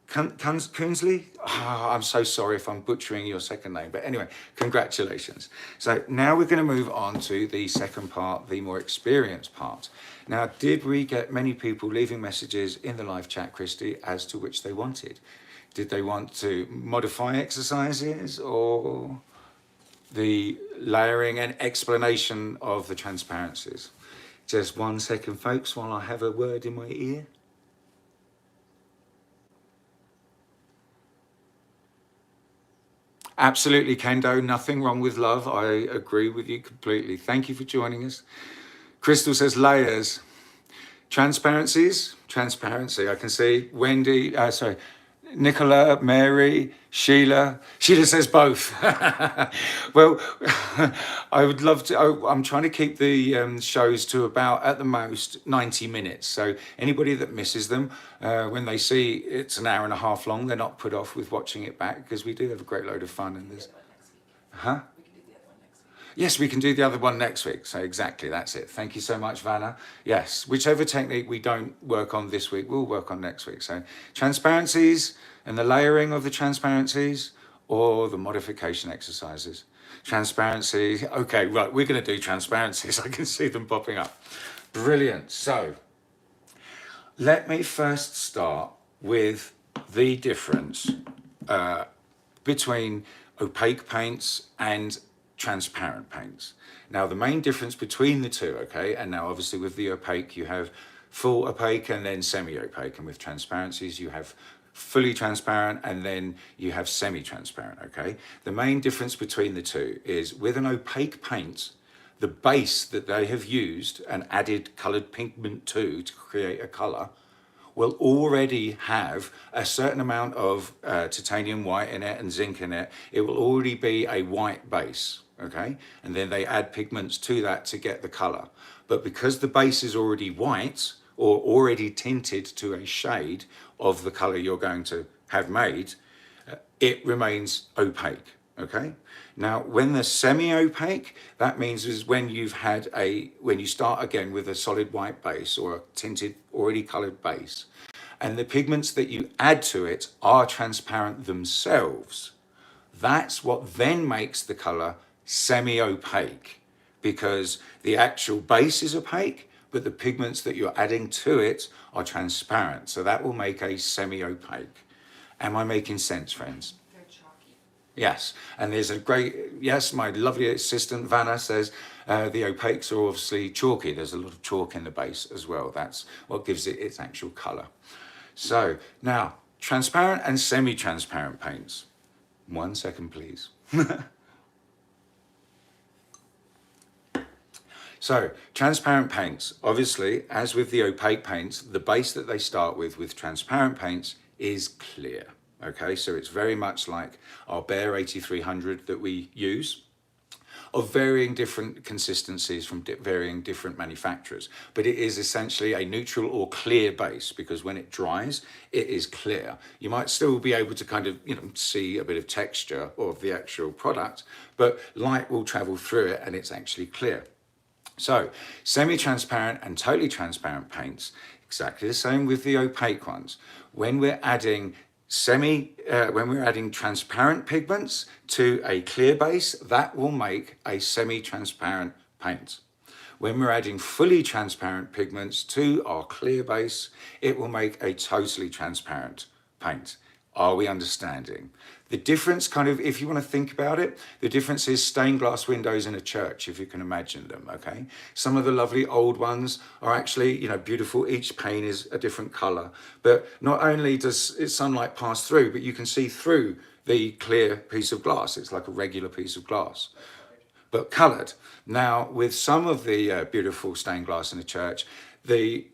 Coonsley? Oh, I'm so sorry if I'm butchering your second name. But anyway, congratulations. So now we're going to move on to the second part, the more experienced part. Now, did we get many people leaving messages in the live chat, Christy, as to which they wanted? Did they want to modify exercises or the layering and explanation of the transparencies? Just 1 second, folks, while I have a word in my ear. Absolutely, Kendo. Nothing wrong with love. I agree with you completely. Thank you for joining us. Crystal says layers. Transparencies. Transparency. I can see Wendy. Nicola, Mary, Sheila. Sheila says both. Well, I would love to. I'm trying to keep the shows to about, at the most, 90 minutes. So anybody that misses them, when they see it's an hour and a half long, they're not put off with watching it back, because we do have a great load of fun in this. Huh? Yes, we can do the other one next week. So exactly, that's it. Thank you so much, Vanna. Yes, whichever technique we don't work on this week, we'll work on next week. So transparencies and the layering of the transparencies, or the modification exercises. Transparency. Okay, right, we're going to do transparencies. I can see them popping up. Brilliant. So let me first start with the difference between opaque paints and transparent paints. Now, the main difference between the two, okay, and now obviously with the opaque you have full opaque and then semi-opaque, and with transparencies you have fully transparent and then you have semi-transparent, okay? The main difference between the two is with an opaque paint, the base that they have used and added coloured pigment to create a colour will already have a certain amount of titanium white in it and zinc in it. It will already be a white base, okay? And then they add pigments to that to get the color. But because the base is already white or already tinted to a shade of the color you're going to have made, it remains opaque, okay? Now, when they're semi-opaque, that means is when you've had when you start again with a solid white base or a tinted, already colored base, and the pigments that you add to it are transparent themselves. That's what then makes the color semi-opaque, because the actual base is opaque, but the pigments that you're adding to it are transparent. So that will make a semi-opaque. Am I making sense, friends? They're chalky. Yes, and there's a great, yes, my lovely assistant Vanna says the opaques are obviously chalky. There's a lot of chalk in the base as well. That's what gives it its actual color. So now, transparent and semi-transparent paints. 1 second, please. So, transparent paints, obviously, as with the opaque paints, the base that they start with transparent paints is clear. Okay, so it's very much like our Behr 8300 that we use, of varying different consistencies from varying different manufacturers. But it is essentially a neutral or clear base, because when it dries, it is clear. You might still be able to kind of, see a bit of texture of the actual product, but light will travel through it and it's actually clear. So, semi-transparent and totally transparent paints, exactly the same with the opaque ones. When we're adding transparent pigments to a clear base, that will make a semi-transparent paint. When we're adding fully transparent pigments to our clear base, it will make a totally transparent paint. Are we understanding? The difference, kind of, if you want to think about it, the difference is stained glass windows in a church, if you can imagine them, okay? Some of the lovely old ones are actually, beautiful. Each pane is a different color. But not only does sunlight pass through, but you can see through the clear piece of glass. It's like a regular piece of glass, but colored. Now, with some of the beautiful stained glass in a church, the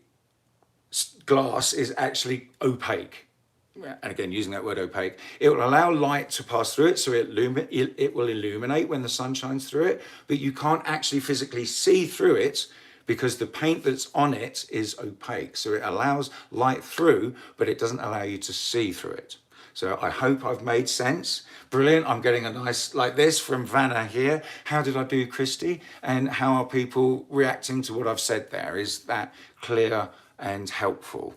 glass is actually opaque. And again, using that word opaque, it will allow light to pass through it, so it will illuminate when the sun shines through it, but you can't actually physically see through it because the paint that's on it is opaque. So it allows light through, but it doesn't allow you to see through it. So I hope I've made sense. Brilliant. I'm getting a nice like this from Vanna here. How did I do, Christy? And how are people reacting to what I've said there? Is that clear and helpful?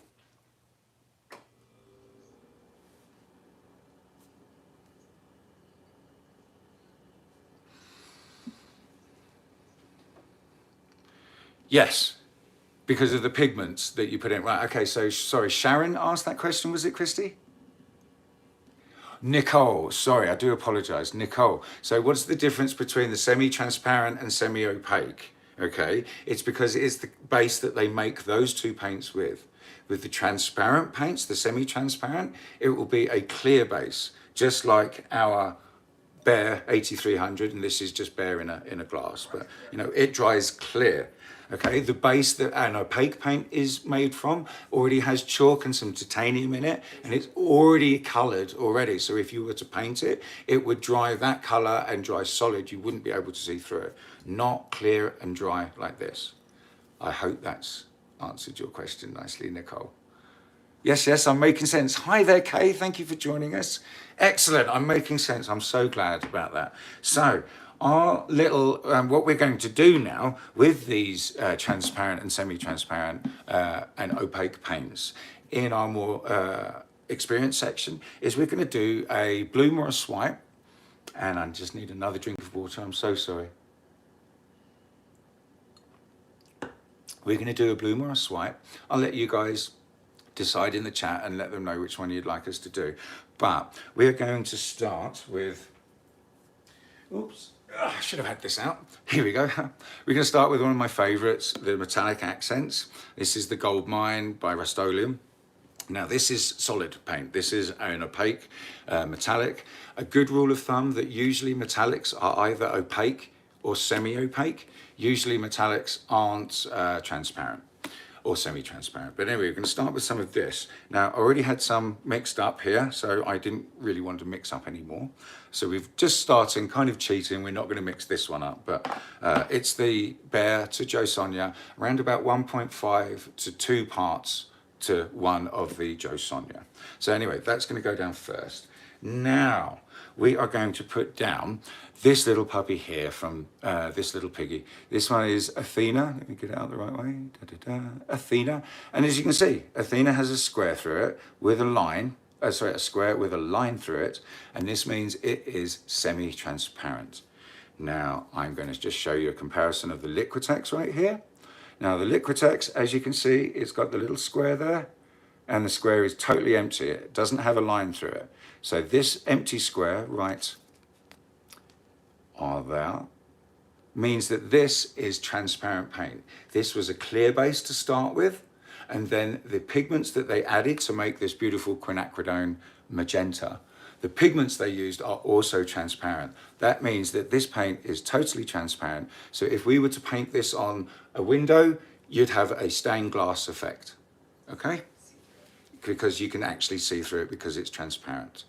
Yes, because of the pigments that you put in. Right, okay, so sorry, Sharon asked that question, was it Christy? Nicole, sorry, I do apologize. Nicole, so what's the difference between the semi-transparent and semi-opaque? Okay, it's because it is the base that they make those two paints with. With the transparent paints, the semi-transparent, it will be a clear base, just like our Behr 8300, and this is just Behr in a glass, but it dries clear. Okay, the base that an opaque paint is made from already has chalk and some titanium in it, and it's already colored already. So if you were to paint it, it would dry that color and dry solid. You wouldn't be able to see through it. Not clear and dry like this. I hope that's answered your question nicely, Nicole. Yes, I'm making sense. Hi there, Kay. Thank you for joining us. Excellent. I'm making sense. I'm so glad about that. So our little, what we're going to do now with these transparent and semi-transparent and opaque paints in our more experienced section is we're going to do a bloom or a swipe. And I just need another drink of water. I'm so sorry. We're going to do a bloom or a swipe. I'll let you guys decide in the chat and let them know which one you'd like us to do. But we're going to start with, oops, I should have had this out. Here we go. We're going to start with one of my favorites, the metallic accents. This is the Gold Mine by Rust-Oleum. Now this is solid paint. This is an opaque metallic. A good rule of thumb that usually metallics are either opaque or semi-opaque. Usually metallics aren't transparent or semi-transparent. But anyway, we're going to start with some of this. Now, I already had some mixed up here, so I didn't really want to mix up anymore. So we've just starting, kind of cheating. We're not going to mix this one up, but it's the Behr to Joe Sonia, around about 1.5 to 2 parts to 1 of the Joe Sonia. So anyway, that's going to go down first. Now, we are going to put down this little puppy here from this little piggy. This one is Athena. Let me get it out the right way. Athena. And as you can see, Athena has a square through it with a line. A square with a line through it. And this means it is semi-transparent. Now, I'm going to just show you a comparison of the Liquitex right here. Now, the Liquitex, as you can see, it's got the little square there. And the square is totally empty. It doesn't have a line through it. So this empty square right there means that this is transparent paint. This was a clear base to start with, and then the pigments that they added to make this beautiful Quinacridone Magenta, the pigments they used are also transparent. That means that this paint is totally transparent. So if we were to paint this on a window, you'd have a stained glass effect, okay? Because you can actually see through it because it's transparent.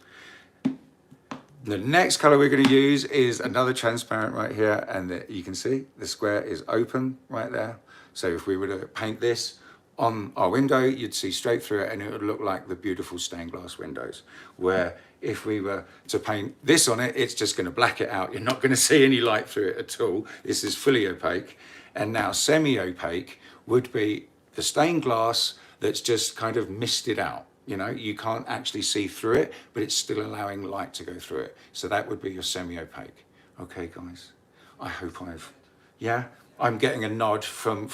The next color we're going to use is another transparent right here, and you can see the square is open right there. So if we were to paint this on our window, you'd see straight through it and it would look like the beautiful stained glass windows. Where if we were to paint this on it, it's just going to black it out. You're not going to see any light through it at all. This is fully opaque. And now semi-opaque would be the stained glass that's just kind of misted out. You know, you can't actually see through it, but it's still allowing light to go through it. So that would be your semi-opaque. Okay, guys, I hope yeah, I'm getting a nod from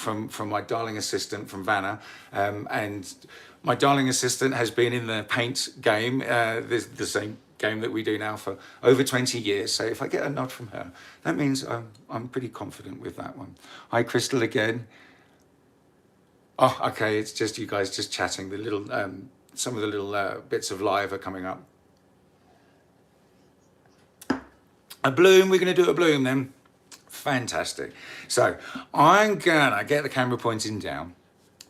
my darling assistant, from Vanna. And my darling assistant has been in the paint game, the same game that we do now for over 20 years. So if I get a nod from her, that means I'm pretty confident with that one. Hi, Crystal again. Oh, okay, it's just you guys just chatting. The little, some of the little bits of live are coming up. A bloom, we're gonna do a bloom then. Fantastic. So I'm gonna get the camera pointing down,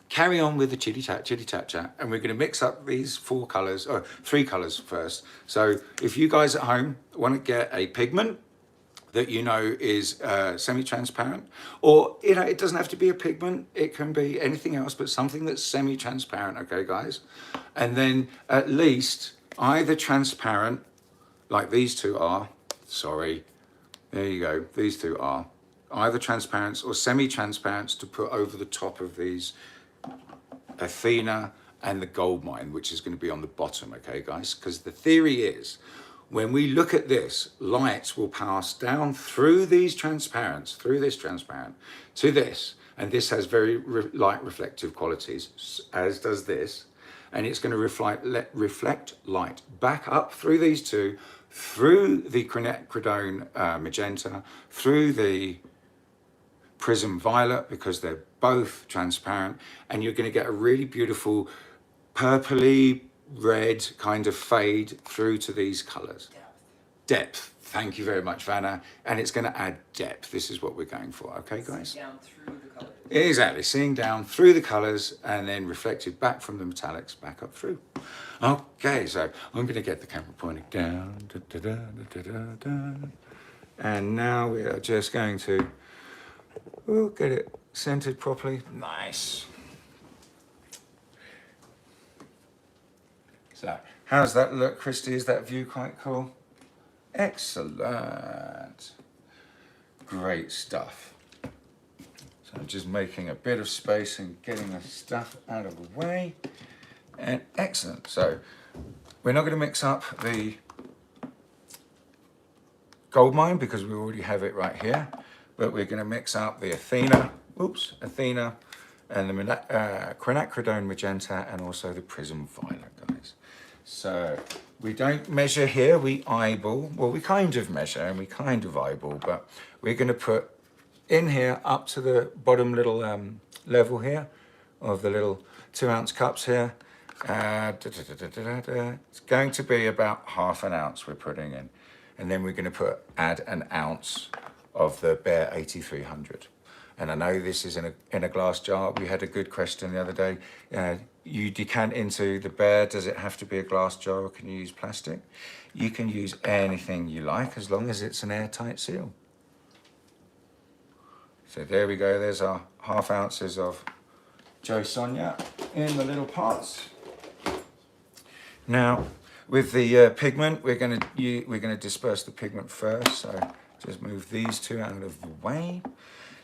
carry on with the chitty chat, and we're gonna mix up these three colors first. So if you guys at home wanna get a pigment that you know is semi-transparent, or you know, it doesn't have to be a pigment, it can be anything else, but something that's semi-transparent, okay guys? And then at least either transparent, like these two are, sorry, there you go, these two are, either transparent or semi-transparent to put over the top of these Athena and the gold mine, which is going to be on the bottom, okay guys? Because the theory is, when we look at this, light will pass down through these transparents, through this transparent, to this. And this has very light reflective qualities, as does this. And it's going to reflect light back up through these two, through the Quinacridone Magenta, through the Prism Violet, because they're both transparent. And you're going to get a really beautiful purpley, red kind of fade through to these colors. Depth. Thank you very much, Vanna. And it's going to add depth. This is what we're going for. Okay, guys? Down through the colors. Exactly. Seeing down through the colors and then reflected back from the metallics back up through. Okay, so I'm going to get the camera pointing down. And now we are just going to get it centered properly. Nice. So, how's that look, Christy? Is that view quite cool? Excellent. Great stuff. So I'm just making a bit of space and getting the stuff out of the way. And excellent. So we're not going to mix up the gold mine because we already have it right here. But we're going to mix up the Athena, and the Quinacridone Magenta, and also the Prism Violet, guys. So we don't measure here, we eyeball. Well, we kind of measure and we kind of eyeball, but we're going to put in here up to the bottom little level here of the little 2-ounce cups here. It's going to be about ½ an ounce we're putting in. And then we're going to add an ounce of the Bare 8300. And I know this is in a glass jar. We had a good question the other day. You decant into the Bare, does it have to be a glass jar or can you use plastic? You can use anything you like as long as it's an airtight seal. So there we go, there's our ½ ounces of Joe Sonia in the little pots. Now, with the pigment, we're gonna disperse the pigment first. So just move these two out of the way.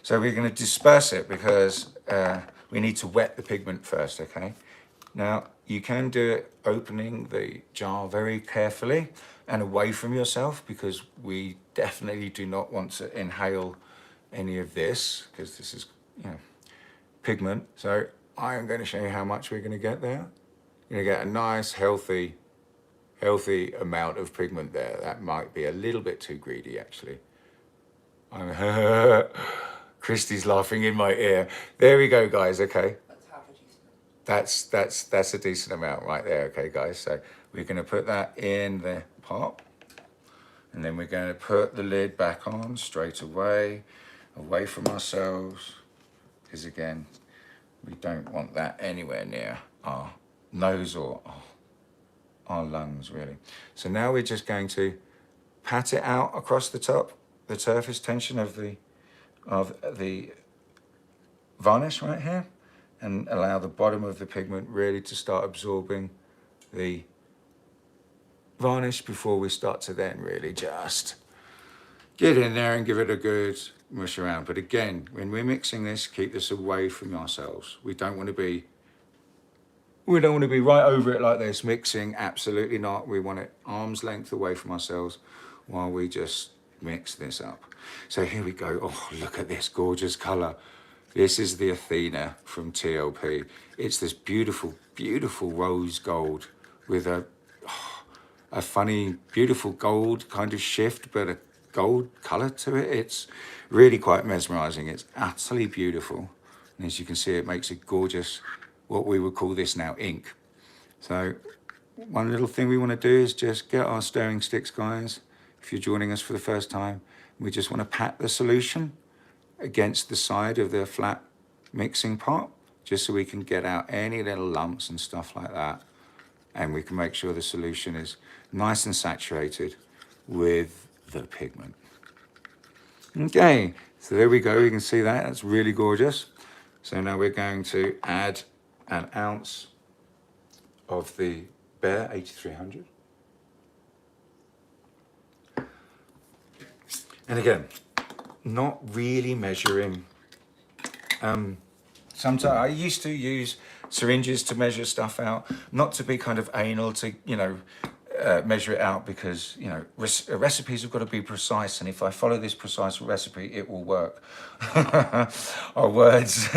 So we're gonna disperse it because we need to wet the pigment first, okay? Now, you can do it opening the jar very carefully and away from yourself, because we definitely do not want to inhale any of this, because this is, you know, pigment. So I am going to show you how much we're going to get there. You're going to get a nice, healthy amount of pigment there. That might be a little bit too greedy, actually. Christy's laughing in my ear. There we go, guys. Okay. That's half a teaspoon. That's a decent amount right there. Okay, guys. So we're going to put that in the pot, and then we're going to put the lid back on straight away from ourselves, because again, we don't want that anywhere near our nose or our lungs, really. So now we're just going to pat it out across the top, the surface tension of the varnish right here, and allow the bottom of the pigment really to start absorbing the varnish before we start to then really just get in there and give it a good mush around. But again, when we're mixing this, keep this away from ourselves. We don't want to be right over it like this mixing. Absolutely not. We want it arm's length away from ourselves while we just mix this up. So here we go. Oh, look at this gorgeous color. This is the Athena from TLP. It's this beautiful, beautiful rose gold with a funny, beautiful gold kind of shift, but a gold color to it. It's really quite mesmerizing. It's utterly beautiful. And as you can see, it makes it gorgeous, what we would call this now ink. So one little thing we want to do is just get our stirring sticks, guys. If you're joining us for the first time, we just want to pat the solution against the side of the flat mixing pot, just so we can get out any little lumps and stuff like that. And we can make sure the solution is nice and saturated with the pigment. Okay, so there we go. You can see that. That's really gorgeous. So now we're going to add an ounce of the Behr 8300. And again, not really measuring. Sometimes I used to use syringes to measure stuff out, not to be kind of anal to, measure it out, because, recipes have got to be precise. And if I follow this precise recipe, it will work. Our words,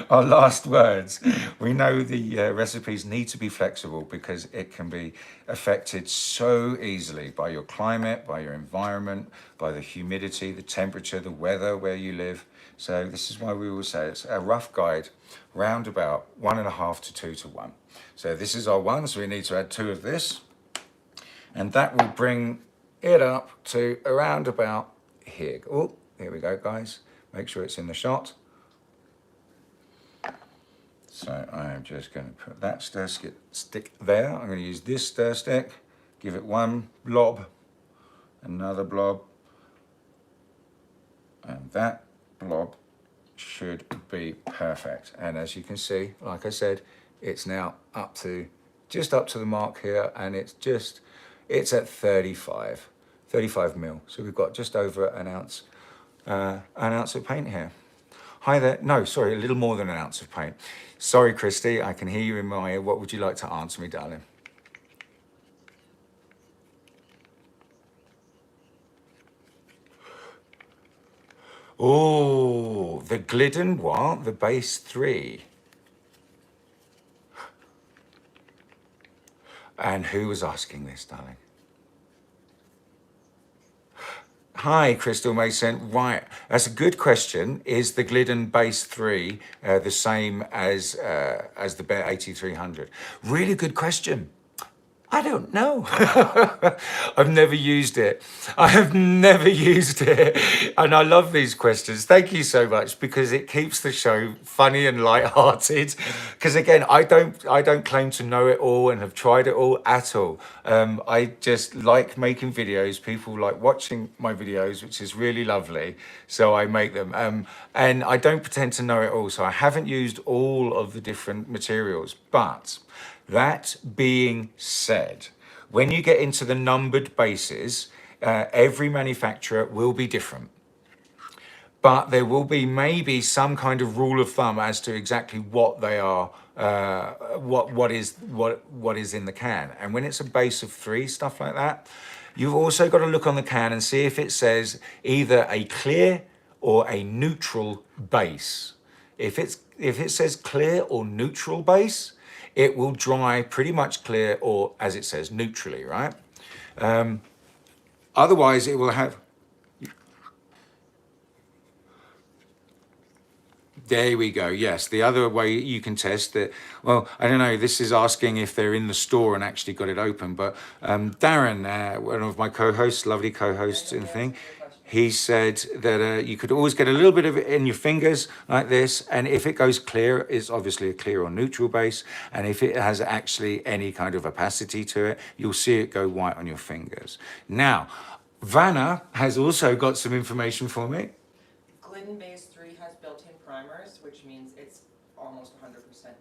our last words. We know the recipes need to be flexible, because it can be affected so easily by your climate, by your environment, by the humidity, the temperature, the weather where you live. So this is why we always say it's a rough guide, round about 1.5 to 2 to 1. So this is our 1, so we need to add 2 of this. And that will bring it up to around about here. Oh, here we go, guys. Make sure it's in the shot. So I am just going to put that stir stick there. I'm going to use this stir stick, give it 1 blob, another blob, and that blob should be perfect. And as you can see, like I said, it's now just up to the mark here, and it's at 35 mil. So we've got just over an ounce of paint here. Hi there. No, sorry, a little more than an ounce of paint. Sorry, Christy, I can hear you in my ear. What would you like to answer me, darling? Oh, the Glidden what? The base 3. And who was asking this, darling? Hi, Crystal Mason. Right, that's a good question. Is the Glidden Base 3 the same as the Behr 8300? Really good question. I don't know. I've never used it. I have never used it. And I love these questions. Thank you so much, because it keeps the show funny and light-hearted. Because again, I don't claim to know it all and have tried it all at all. I just like making videos. People like watching my videos, which is really lovely. So I make them. And I don't pretend to know it all. So I haven't used all of the different materials. But that being said, when you get into the numbered bases, every manufacturer will be different. But there will be maybe some kind of rule of thumb as to exactly what they are, what is in the can. And when it's a base of 3, stuff like that, you've also got to look on the can and see if it says either a clear or a neutral base. If it says clear or neutral base, it will dry pretty much clear, or as it says, neutrally, right? Otherwise, it will have. There we go. Yes, the other way you can test that. Well, I don't know. This is asking if they're in the store and actually got it open. But Darren, one of my co-hosts, lovely co-hosts and thing, he said that you could always get a little bit of it in your fingers like this, and if it goes clear, it's obviously a clear or neutral base, and if it has actually any kind of opacity to it, you'll see it go white on your fingers. Now, Vanna has also got some information for me. Glidden Base 3 has built-in primers, which means it's almost 100%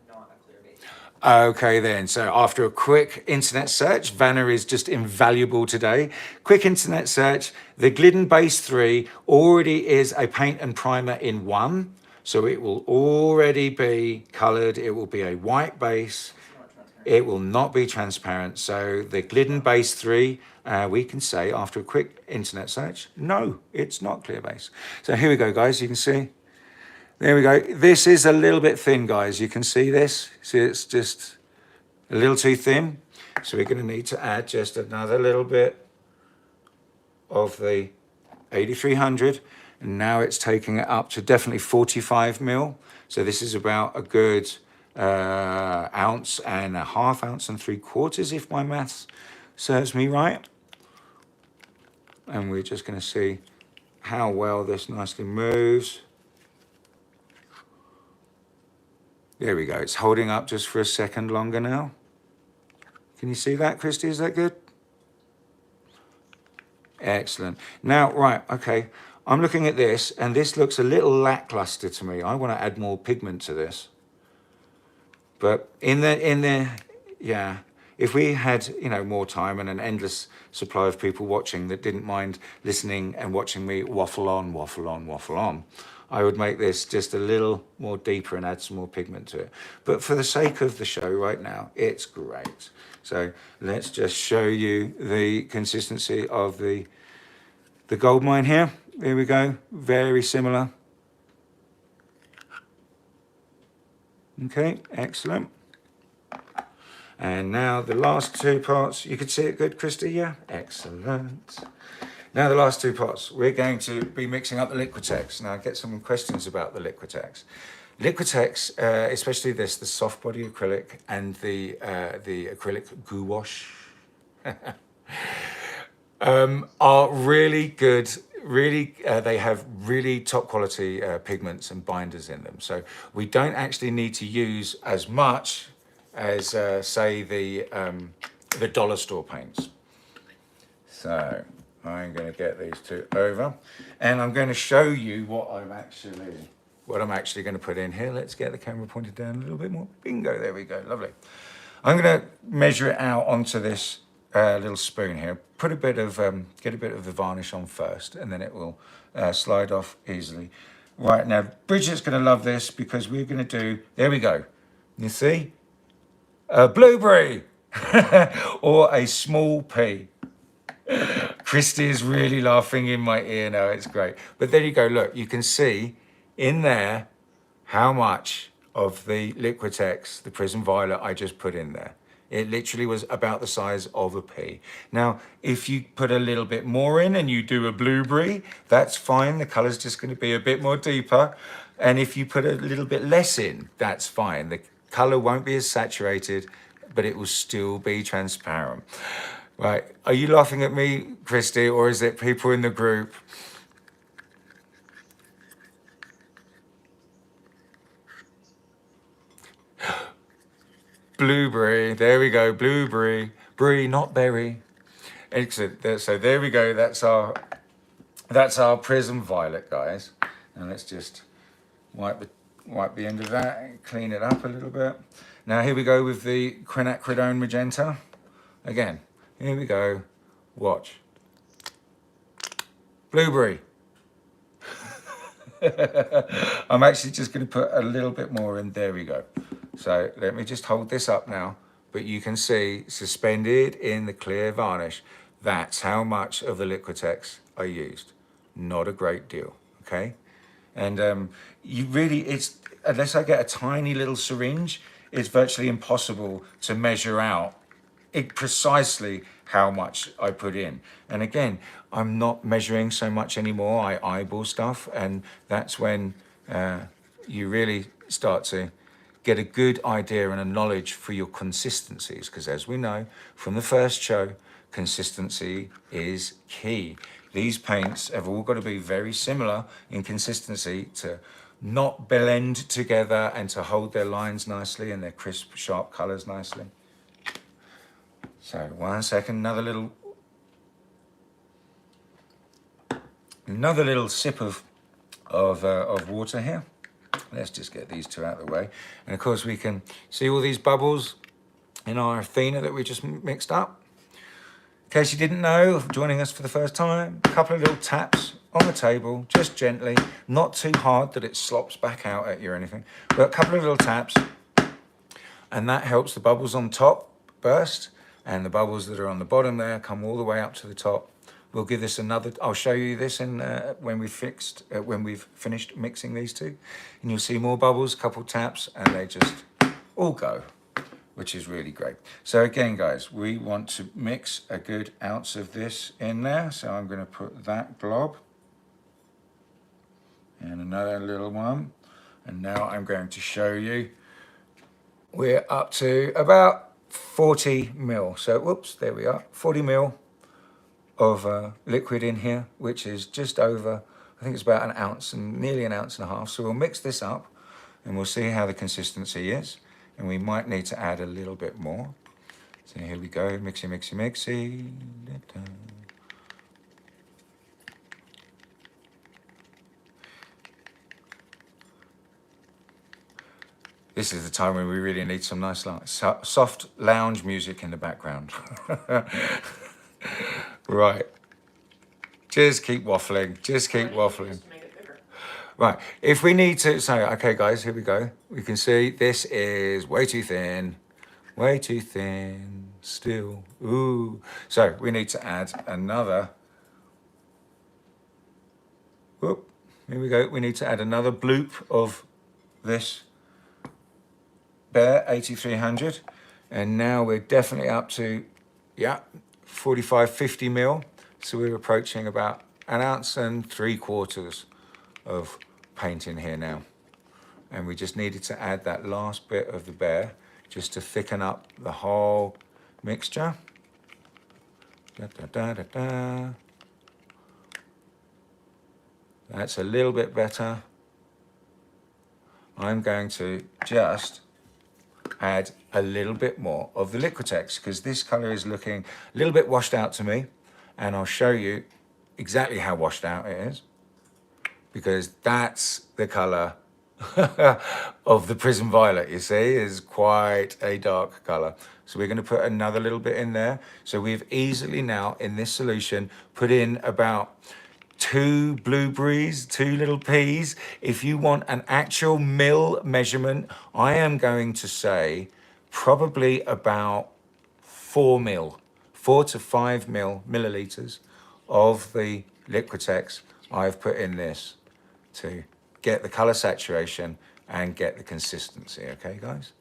not a clear base. Okay then, so after a quick internet search, Vanna is just invaluable today. Quick internet search, the Glidden Base 3 already is a paint and primer in one, so it will already be coloured, it will be a white base, it will not be transparent. So the Glidden Base 3, we can say after a quick internet search, no, it's not clear base. So here we go, guys, you can see. There we go. This is a little bit thin, guys. You can see this. See, it's just a little too thin. So we're going to need to add just another little bit of the 8300. And now it's taking it up to definitely 45 mil. So this is about a good ounce and a half, ounce and 3/4, if my maths serves me right. And we're just going to see how well this nicely moves. There we go. It's holding up just for a second longer now. Can you see that, Christy? Is that good? Excellent. Now, right, okay. I'm looking at this, and this looks a little lackluster to me. I want to add more pigment to this. But yeah, if we had, more time and an endless supply of people watching that didn't mind listening and watching me waffle on, I would make this just a little more deeper and add some more pigment to it. But for the sake of the show right now, it's great. So let's just show you the consistency of the gold mine here. There we go, very similar. Okay, excellent. And now the last 2 parts, you can see it good, Christy, yeah? Excellent. Now the last 2 parts, we're going to be mixing up the Liquitex. Now I get some questions about the Liquitex. Liquitex, especially this, the soft body acrylic and the acrylic gouache, are really good. Really, they have really top quality pigments and binders in them. So we don't actually need to use as much as, say, the dollar store paints. So I'm going to get these 2 over, and I'm going to show you what I'm actually going to put in here. Let's get the camera pointed down a little bit more. Bingo, there we go, lovely. I'm going to measure it out onto this little spoon here. Put a bit of, get a bit of the varnish on first, and then it will slide off easily. Right, now Bridget's going to love this because we're going to do, there we go. You see? A blueberry or a small pea. Christy is really laughing in my ear now, it's great. But there you go, look, you can see in there how much of the Liquitex, the Prism Violet, I just put in there. It literally was about the size of a pea. Now, if you put a little bit more in and you do a blueberry, that's fine. The color's just going to be a bit more deeper. And if you put a little bit less in, that's fine. The color won't be as saturated, but it will still be transparent. Right, are you laughing at me, Christy, or is it people in the group? Blueberry, there we go, blueberry, brie, not berry. Excellent. So there we go. That's our Prism Violet, guys. And let's just wipe the end of that and clean it up a little bit. Now here we go with the Quinacridone Magenta. Again, Here we go. Watch. Blueberry. I'm actually just going to put a little bit more in. There we go. So let me just hold this up now. But you can see suspended in the clear varnish. That's how much of the Liquitex I used. Not a great deal, okay? And you really, it's, unless I get a tiny little syringe, it's virtually impossible to measure out precisely how much I put in. And again, I'm not measuring so much anymore. I eyeball stuff, and that's when you really start to get a good idea and a knowledge for your consistencies, because as we know from the first show, consistency is key. These paints have all got to be very similar in consistency to not blend together and to hold their lines nicely and their crisp, sharp colors nicely. So 1 second, another little sip of water here. Let's just get these two out of the way. And of course we can see all these bubbles in our thinner that we just mixed up. In case you didn't know, joining us for the first time, a couple of little taps on the table, just gently, not too hard that it slops back out at you or anything, but a couple of little taps, and that helps the bubbles on top burst, and the bubbles that are on the bottom there come all the way up to the top. We'll give this another, I'll show you this in when we've finished mixing these two, and you'll see more bubbles, a couple taps, and they just all go, which is really great. So again, guys, we want to mix a good ounce of this in there. So I'm going to put that glob and another little one. And now I'm going to show you, we're up to about 40 mil. So, whoops, there we are, 40 mil of liquid in here, which is just over, I think it's about an ounce and nearly an ounce and a half. So we'll mix this up and we'll see how the consistency is. And we might need to add a little bit more. So here we go, mixy, mixy, mixy. This is the time when we really need some nice soft lounge music in the background. Right. Just keep waffling, just keep waffling. Right, if we need to, so, okay guys, here we go. We can see this is way too thin still, ooh. So we need to add another, whoop, here we go. We need to add another bloop of this Behr 8300. And now we're definitely up to, yeah, 45, 50 mil. So we're approaching about 1.75 ounces of paint in here now, and we just needed to add that last bit of the Behr just to thicken up the whole mixture. Da, da, da, da, da. That's a little bit better. I'm going to just add a little bit more of the Liquitex because this color is looking a little bit washed out to me, and I'll show you exactly how washed out it is, because that's the color of the Prism Violet, you see, is quite a dark color. So we're going to put another little bit in there. So we've easily now in this solution put in about 2 blueberries, 2 little peas. If you want an actual mil measurement, I am going to say probably about 4 to 5 milliliters of the Liquitex I've put in this to get the color saturation and get the consistency, okay guys?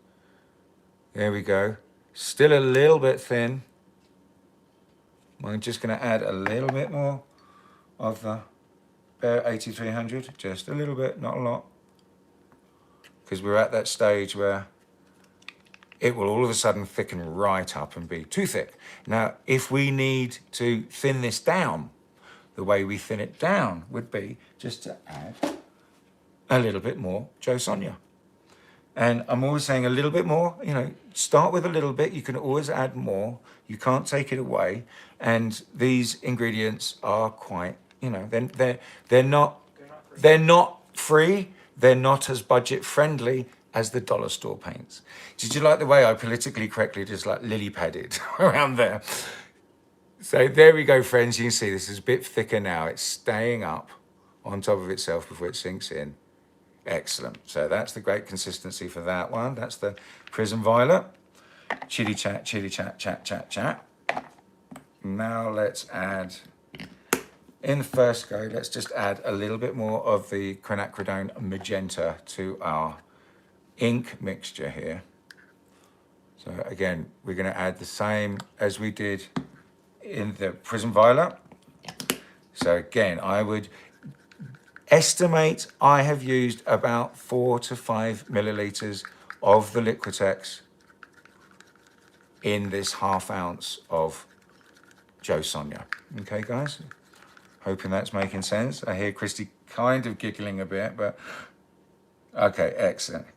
There we go. Still a little bit thin. I'm just gonna add a little bit more of the Behr 8300, just a little bit, not a lot. Because we're at that stage where it will all of a sudden thicken right up and be too thick. Now, if we need to thin this down, the way we thin it down would be just to add a little bit more Joe Sonia. And I'm always saying a little bit more, you know, start with a little bit, you can always add more, you can't take it away. And these ingredients are quite, you know, they're not free, they're not as budget friendly as the dollar store paints. Did you like the way I politically correctly just like lily padded around there? So there we go, friends. You can see this is a bit thicker now. It's staying up on top of itself before it sinks in. Excellent. So that's the great consistency for that one. That's the Prism Violet. Chitty chat, chat, chat, chat. Now let's add, in the first go, let's just add a little bit more of the Quinacridone Magenta to our ink mixture here. So again, we're going to add the same as we did in the Prism Violet. So again, I would estimate I have used about 4 to 5 milliliters of the Liquitex in this ½ ounce of Joe Sonia. Okay, guys? Hoping that's making sense. I hear Christy kind of giggling a bit, but okay, excellent.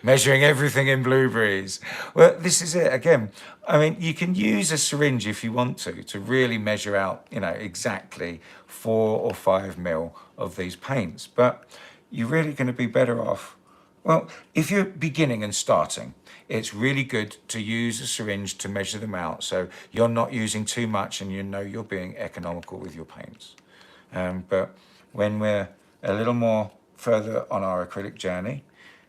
Measuring everything in blueberries. Well, this is it again. I mean, you can use a syringe if you want to really measure out, you know, exactly 4 or 5 mil of these paints. But you're really going to be better off. Well, if you're beginning and starting, it's really good to use a syringe to measure them out, so you're not using too much and you know you're being economical with your paints. But when we're a little more further on our acrylic journey,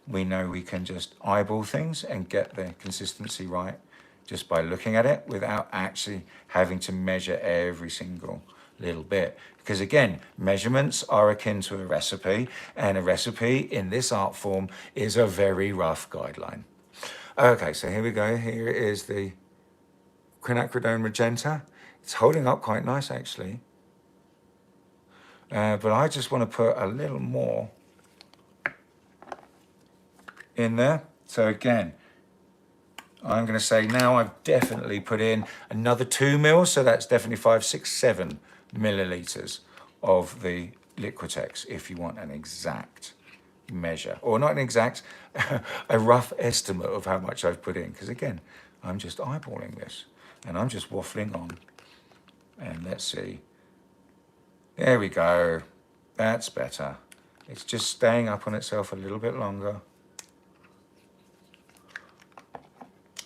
we know we can just eyeball things and get the consistency right just by looking at it without actually having to measure every single little bit. Because again, measurements are akin to a recipe, and a recipe in this art form is a very rough guideline. Okay, so here we go. Here is the Quinacridone Magenta. It's holding up quite nice, actually. But I just want to put a little more in there. So again, I'm going to say now I've definitely put in another 2 mil, so that's definitely 5, 6, 7 milliliters of the Liquitex if you want an exact measure, or not an exact, a rough estimate of how much I've put in, because again, I'm just eyeballing this and I'm just waffling on. And let's see, there we go, that's better. It's just staying up on itself a little bit longer.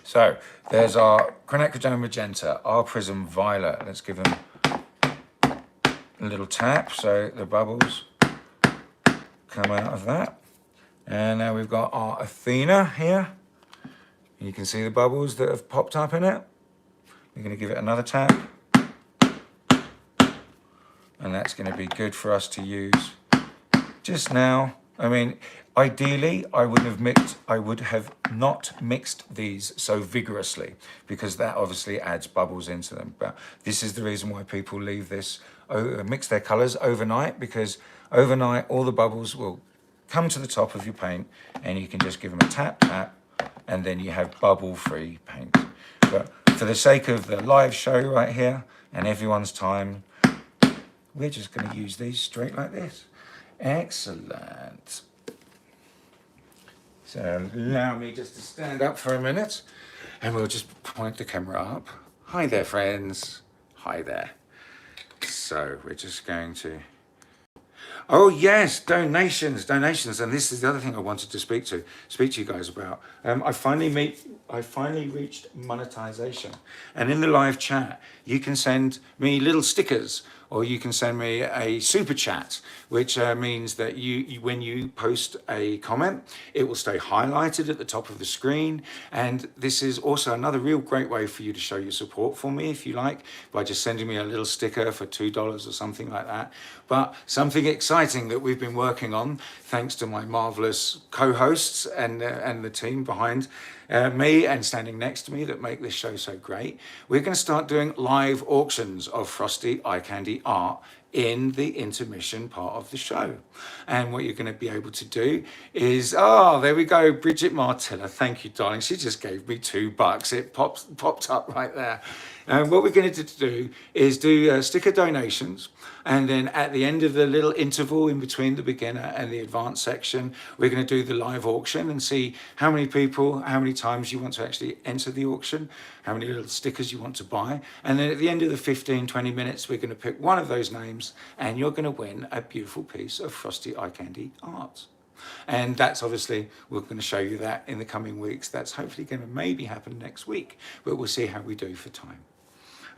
So there's our Quinacridone Magenta, our Prism Violet. Let's give them a little tap so the bubbles come out of that. And now we've got our Athena here. You can see the bubbles that have popped up in it. We're going to give it another tap. And that's going to be good for us to use just now. I mean, ideally, I would have not mixed these so vigorously, because that obviously adds bubbles into them. But this is the reason why people leave this, mix their colors overnight, because overnight all the bubbles will come to the top of your paint and you can just give them a tap, tap, and then you have bubble-free paint. But for the sake of the live show right here and everyone's time, we're just going to use these straight like this. Excellent. So allow me just to stand up for a minute and we'll just point the camera up. Hi there, friends. Hi there. So we're just going to... Oh yes, donations. And this is the other thing I wanted to speak to you guys about. I finally reached monetization. And in the live chat, you can send me little stickers, or you can send me a super chat, which means that when you post a comment, it will stay highlighted at the top of the screen. And this is also another real great way for you to show your support for me, if you like, by just sending me a little sticker for $2 or something like that. But something exciting that we've been working on, thanks to my marvelous co-hosts and the team behind me and standing next to me that make this show so great. We're going to start doing live auctions of Frosty Eye Candy art in the intermission part of the show. And what you're going to be able to do is, oh, there we go, Bridget Martilla, thank you, darling. She just gave me $2. It popped up right there. And what we're going to do is do sticker donations. And then at the end of the little interval in between the beginner and the advanced section, we're going to do the live auction and see how many people, how many times you want to actually enter the auction, how many little stickers you want to buy. And then at the end of the 15, 20 minutes, we're going to pick one of those names and you're going to win a beautiful piece of Frosty Eye Candy art. And that's obviously, we're going to show you that in the coming weeks. That's hopefully going to maybe happen next week, but we'll see how we do for time.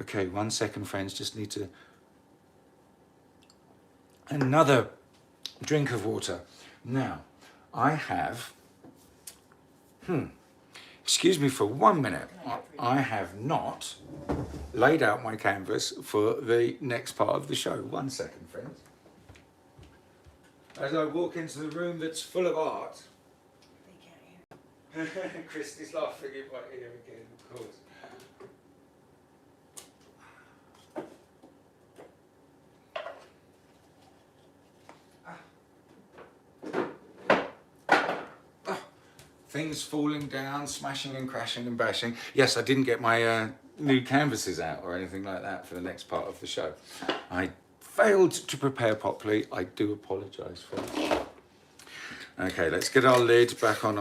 Okay, 1 second, friends, just need to... Another drink of water. Now, I have... Excuse me for 1 minute. I have not laid out my canvas for the next part of the show. 1 second, friends. As I walk into the room that's full of art. They can't hear. Christy's laughing in my ear again, of course. Things falling down, smashing and crashing and bashing. Yes, I didn't get my new canvases out or anything like that for the next part of the show. I failed to prepare properly. I do apologise for it. Okay, let's get our lid back on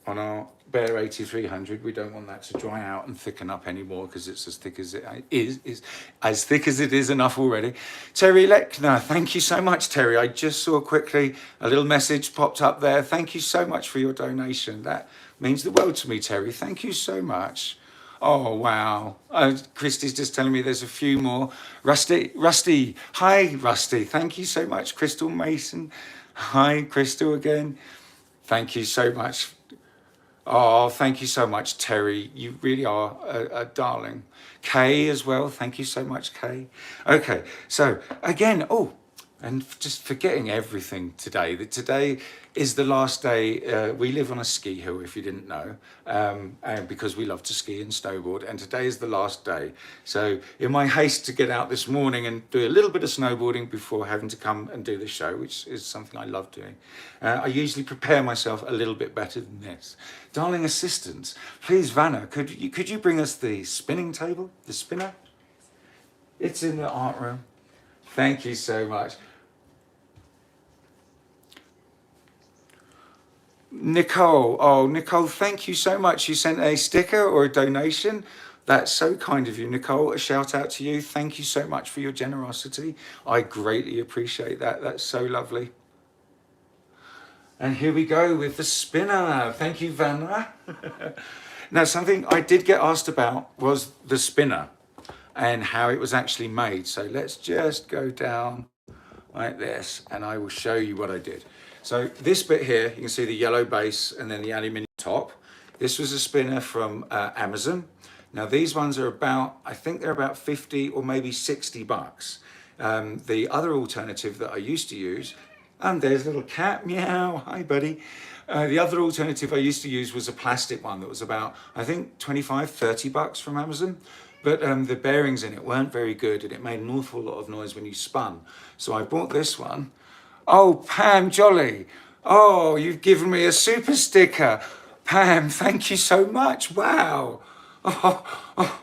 our Bear 8300. We don't want that to dry out and thicken up anymore because it's as thick as it is as thick as it is enough already. Terry Lechner, thank you so much, Terry. I just saw quickly a little message popped up there. Thank you so much for your donation. That means the world to me, Terry. Thank you so much. Oh, wow. Christy's just telling me there's a few more. Rusty. Hi, Rusty. Thank you so much. Crystal Mason. Hi, Crystal again. Thank you so much. Oh, thank you so much, Terry. You really are a darling. Kay as well. Thank you so much, Kay. Okay, so again, and just forgetting everything today. That today is the last day. We live on a ski hill, if you didn't know, and because we love to ski and snowboard. And today is the last day. So in my haste to get out this morning and do a little bit of snowboarding before having to come and do the show, which is something I love doing, I usually prepare myself a little bit better than this. Darling assistants, please, Vanna, could you bring us the spinning table, the spinner? It's in the art room. Thank you so much. Nicole, Nicole, thank you so much. You sent a sticker or a donation. That's so kind of you, Nicole. A shout out to you. Thank you so much for your generosity. I greatly appreciate that. That's so lovely. And here we go with the spinner. Thank you, Vanna. Now, something I did get asked about was the spinner and how it was actually made. So let's just go down like this and I will show you what I did. So this bit here, you can see the yellow base and then the aluminium top. This was a spinner from Amazon. Now these ones are about, I think they're about 50 or maybe 60 bucks. The other alternative that I used to use, and there's a little cat, meow, hi buddy. The other alternative I used to use was a plastic one that was about, I think 25, 30 bucks from Amazon. But the bearings in it weren't very good and it made an awful lot of noise when you spun. So I bought this one. Oh, Pam Jolly. Oh, you've given me a super sticker. Pam, thank you so much. Wow. Oh,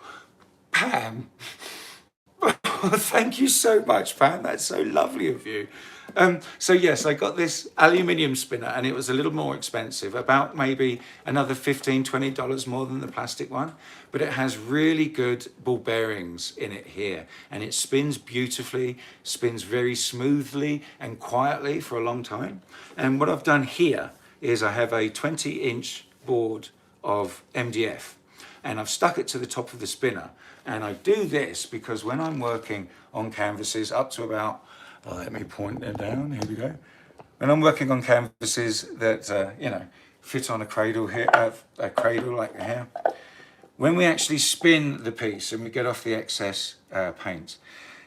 Pam. Thank you so much, Pam. That's so lovely of you. So yes, I got this aluminium spinner and it was a little more expensive, about maybe another $15, $20 more than the plastic one, but it has really good ball bearings in it here and it spins beautifully, spins very smoothly and quietly for a long time. And what I've done here is I have a 20-inch board of MDF and I've stuck it to the top of the spinner. And I do this because when I'm working on canvases up to about, let me point it down, here we go. When I'm working on canvases that, fit on a cradle here, a cradle like here, when we actually spin the piece and we get off the excess paint,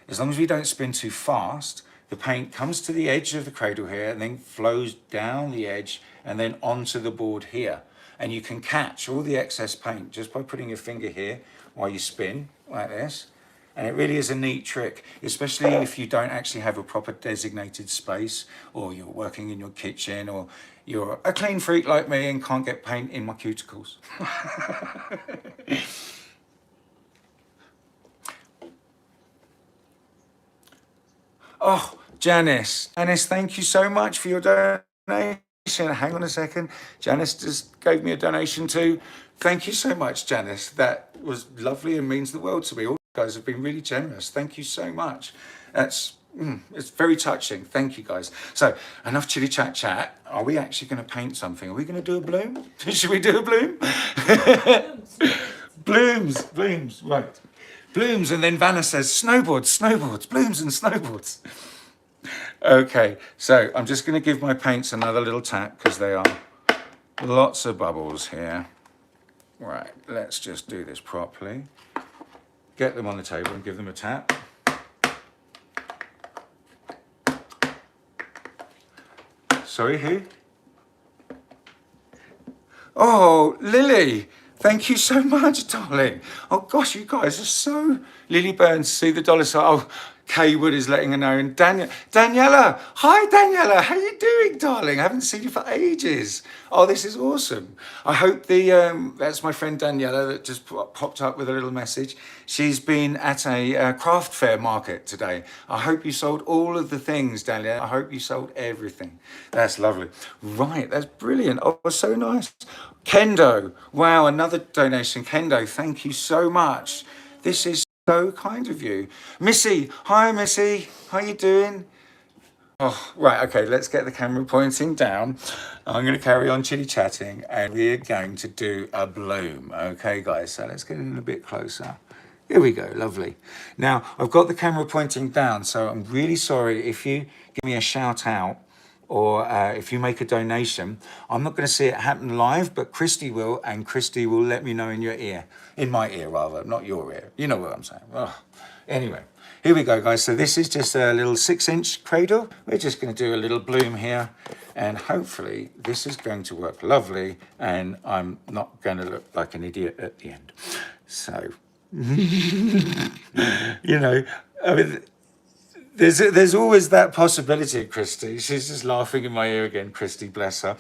as long as we don't spin too fast, the paint comes to the edge of the cradle here and then flows down the edge and then onto the board here. And you can catch all the excess paint just by putting your finger here while you spin like this. And it really is a neat trick, especially if you don't actually have a proper designated space or you're working in your kitchen or you're a clean freak like me and can't get paint in my cuticles. Oh, Janice, thank you so much for your donation. Hang on a second. Janice just gave me a donation too. Thank you so much, Janice. That was lovely and means the world to me. All you guys have been really generous. Thank you so much. That's It's very touching. Thank you, guys. So enough chitty chat. Are we actually going to paint something? Are we going to do a bloom? Should we do a bloom? Blooms, right. Blooms, and then Vanna says snowboards, blooms and snowboards. Okay, so I'm just going to give my paints another little tap because they are lots of bubbles here. Right, let's just do this properly. Get them on the table and give them a tap. Sorry, who? Oh, Lily. Thank you so much, darling. Oh, gosh, you guys are so... Lily Burns, see the dollar sign. Oh, Kay Wood is letting her know. And Daniela. Hi, Daniela. How you doing, darling? I haven't seen you for ages. Oh, this is awesome. I hope that's my friend Daniela that just popped up with a little message. She's been at a craft fair market today. I hope you sold all of the things, Daniela. I hope you sold everything. That's lovely. Right, that's brilliant. Oh, so nice. Kendo. Wow, another donation. Kendo, thank you so much. This is so kind of you. Missy, hi Missy. How you doing? Oh, right, okay, let's get the camera pointing down. I'm going to carry on chitty-chatting and we're going to do a bloom. Okay, guys, so let's get in a bit closer. Here we go, lovely. Now, I've got the camera pointing down, so I'm really sorry if you give me a shout out or if you make a donation. I'm not going to see it happen live, but Christy will, and Christy will let me know in your ear. In my ear, rather, not your ear. You know what I'm saying. Oh. Anyway, here we go, guys. So this is just a little 6-inch cradle. We're just going to do a little bloom here, and hopefully this is going to work lovely, and I'm not going to look like an idiot at the end. So, you know, I mean... There's always that possibility, Christy. She's just laughing in my ear again, Christy, bless her.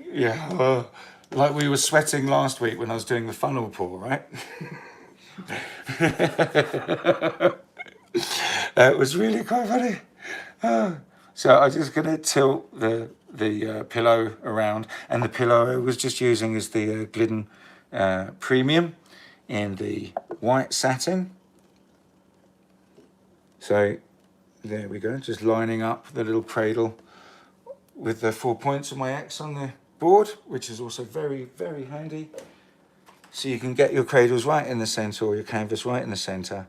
Yeah, like we were sweating last week when I was doing the funnel pour, right? It was really quite funny. So I'm just going to tilt the pillow around, and the pillow I was just using is the Glidden Premium in the white satin. So there we go, just lining up the little cradle with the 4 points of my X on the board, which is also very, very handy. So you can get your cradles right in the center or your canvas right in the center.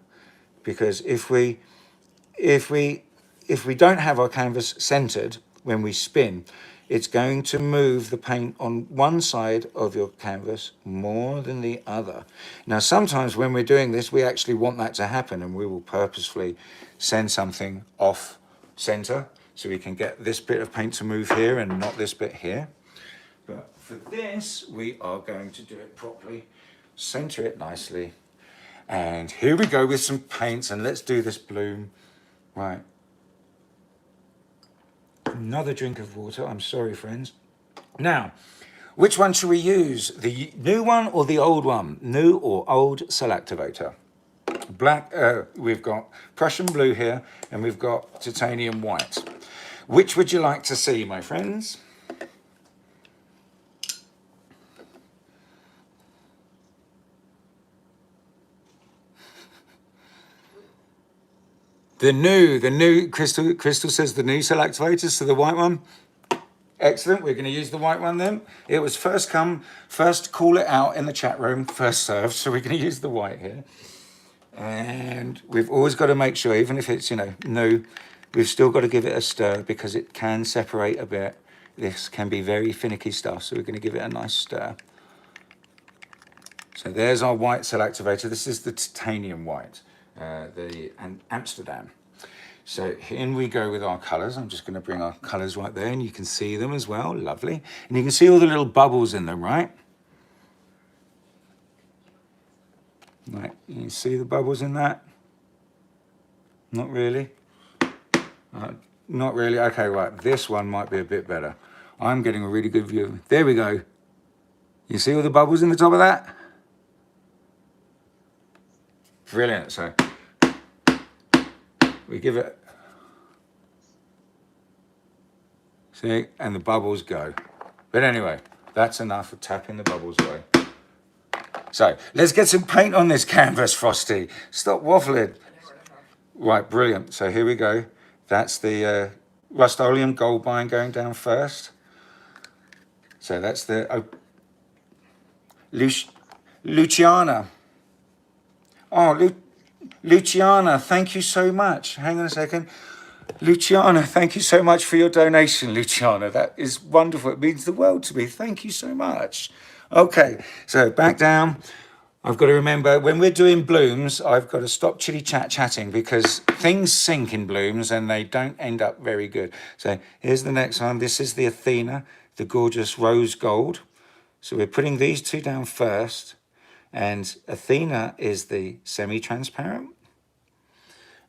Because if we don't have our canvas centered when we spin, it's going to move the paint on one side of your canvas more than the other. Now, sometimes when we're doing this, we actually want that to happen, and we will purposefully send something off center so we can get this bit of paint to move here and not this bit here. But for this, we are going to do it properly, center it nicely. And here we go with some paints, and let's do this bloom. Right. Another drink of water. I'm sorry, friends. Now, which one should we use? The new one or the old one? New or old cell activator? Black, we've got Prussian blue here, and we've got titanium white. Which would you like to see, my friends? The new, Crystal says the new cell activators, so the white one. Excellent, we're going to use the white one then. It was first come, first call it out in the chat room, first served, so we're going to use the white here. And we've always got to make sure, even if it's, you know, new, we've still got to give it a stir because it can separate a bit. This can be very finicky stuff, so we're going to give it a nice stir. So there's our white cell activator. This is the titanium white. Amsterdam. So in we go with our colors. I'm just going to bring our colors right there, and you can see them as well. Lovely. And you can see all the little bubbles in them, right? Right, you see the bubbles in that? Not really? Not really. Okay, right. This one might be a bit better. I'm getting a really good view. There we go. You see all the bubbles in the top of that? Brilliant. So we give it, see, and the bubbles go. But anyway, that's enough of tapping the bubbles away. So let's get some paint on this canvas, Frosty. Stop waffling. Right, brilliant. So here we go. That's the Rust-Oleum gold mine going down first. So that's the Luciana. Oh, Luciana, thank you so much. Hang on a second. Luciana, thank you so much for your donation, Luciana. That is wonderful. It means the world to me. Thank you so much. Okay, so back down. I've got to remember, when we're doing blooms, I've got to stop chatting because things sink in blooms and they don't end up very good. So here's the next one. This is the Athena, the gorgeous rose gold. So we're putting these two down first. And Athena is the semi-transparent.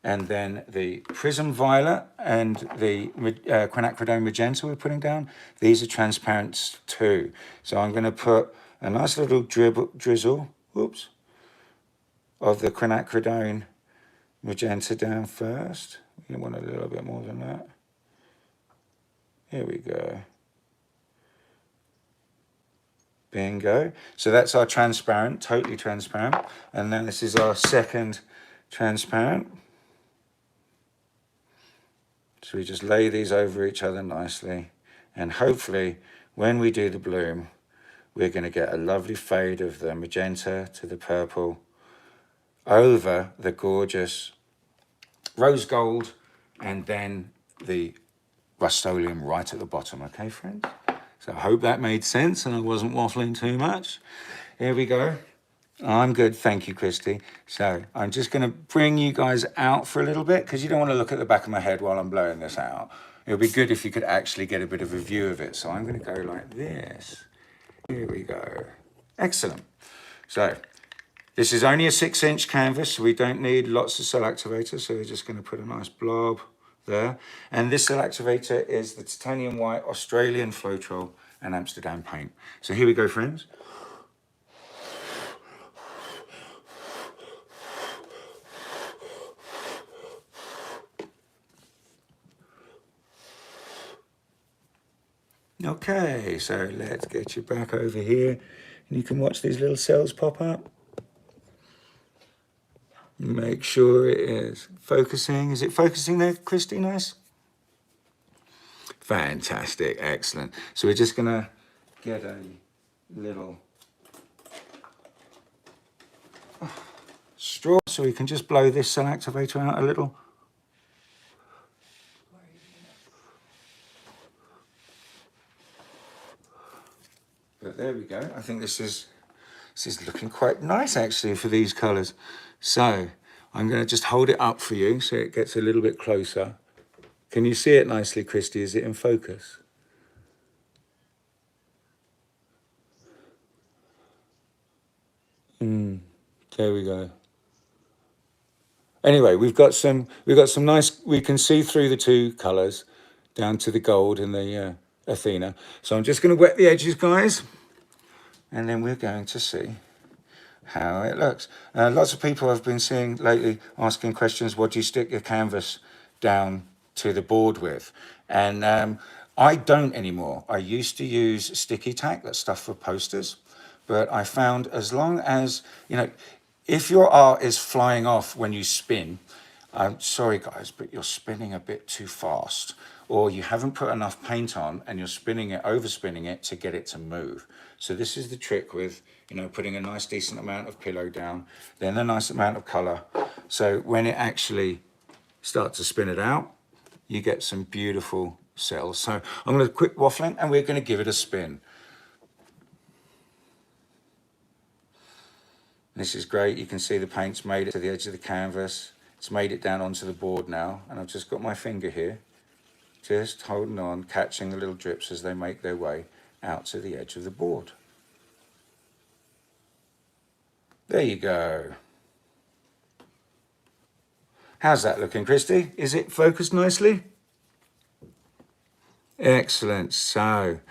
And then the Prism Violet and the Quinacridone Magenta we're putting down. These are transparent too. So I'm going to put a nice little drizzle, whoops, of the Quinacridone Magenta down first. You want a little bit more than that. Here we go. Bingo. So that's our transparent, totally transparent. And then this is our second transparent. So we just lay these over each other nicely. And hopefully, when we do the bloom, we're going to get a lovely fade of the magenta to the purple over the gorgeous rose gold and then the Rust-Oleum right at the bottom. Okay, friends? So I hope that made sense and I wasn't waffling too much. Here we go. I'm good, thank you, Christy. So I'm just going to bring you guys out for a little bit because you don't want to look at the back of my head while I'm blowing this out. It would be good if you could actually get a bit of a view of it. So I'm going to go like this. Here we go. Excellent. So this is only a 6-inch canvas, so we don't need lots of cell activators. So we're just going to put a nice blob there. And this cell activator is the titanium white Australian Floetrol and Amsterdam paint. So here we go, friends. Okay, so let's get you back over here and you can watch these little cells pop up. Make sure it is focusing. Is it focusing there, Christy? Nice. Fantastic, excellent. So we're just gonna get a little straw so we can just blow this cell activator out a little. But there we go. I think this is looking quite nice actually for these colours. So I'm going to just hold it up for you so it gets a little bit closer. Can you see it nicely, Christy? Is it in focus? There we go. Anyway, we've got some nice. We can see through the two colours down to the gold and the Athena. So I'm just going to wet the edges, guys, and then we're going to see how it looks. Lots of people I've been seeing lately asking questions, what do you stick your canvas down to the board with? And I don't anymore. I used to use sticky tack, that's stuff for posters, but I found as long as, you know, if your art is flying off when you spin, I'm sorry guys, but you're spinning a bit too fast, or you haven't put enough paint on and you're spinning it, overspinning it to get it to move. So this is the trick with, you know, putting a nice decent amount of pillow down, then a nice amount of color. So when it actually starts to spin it out, you get some beautiful cells. So I'm going to quit waffling and we're going to give it a spin. This is great. You can see the paint's made it to the edge of the canvas. It's made it down onto the board now. And I've just got my finger here, just holding on, catching the little drips as they make their way out to the edge of the board. There you go. How's that looking, Christy? Is it focused nicely? Excellent. So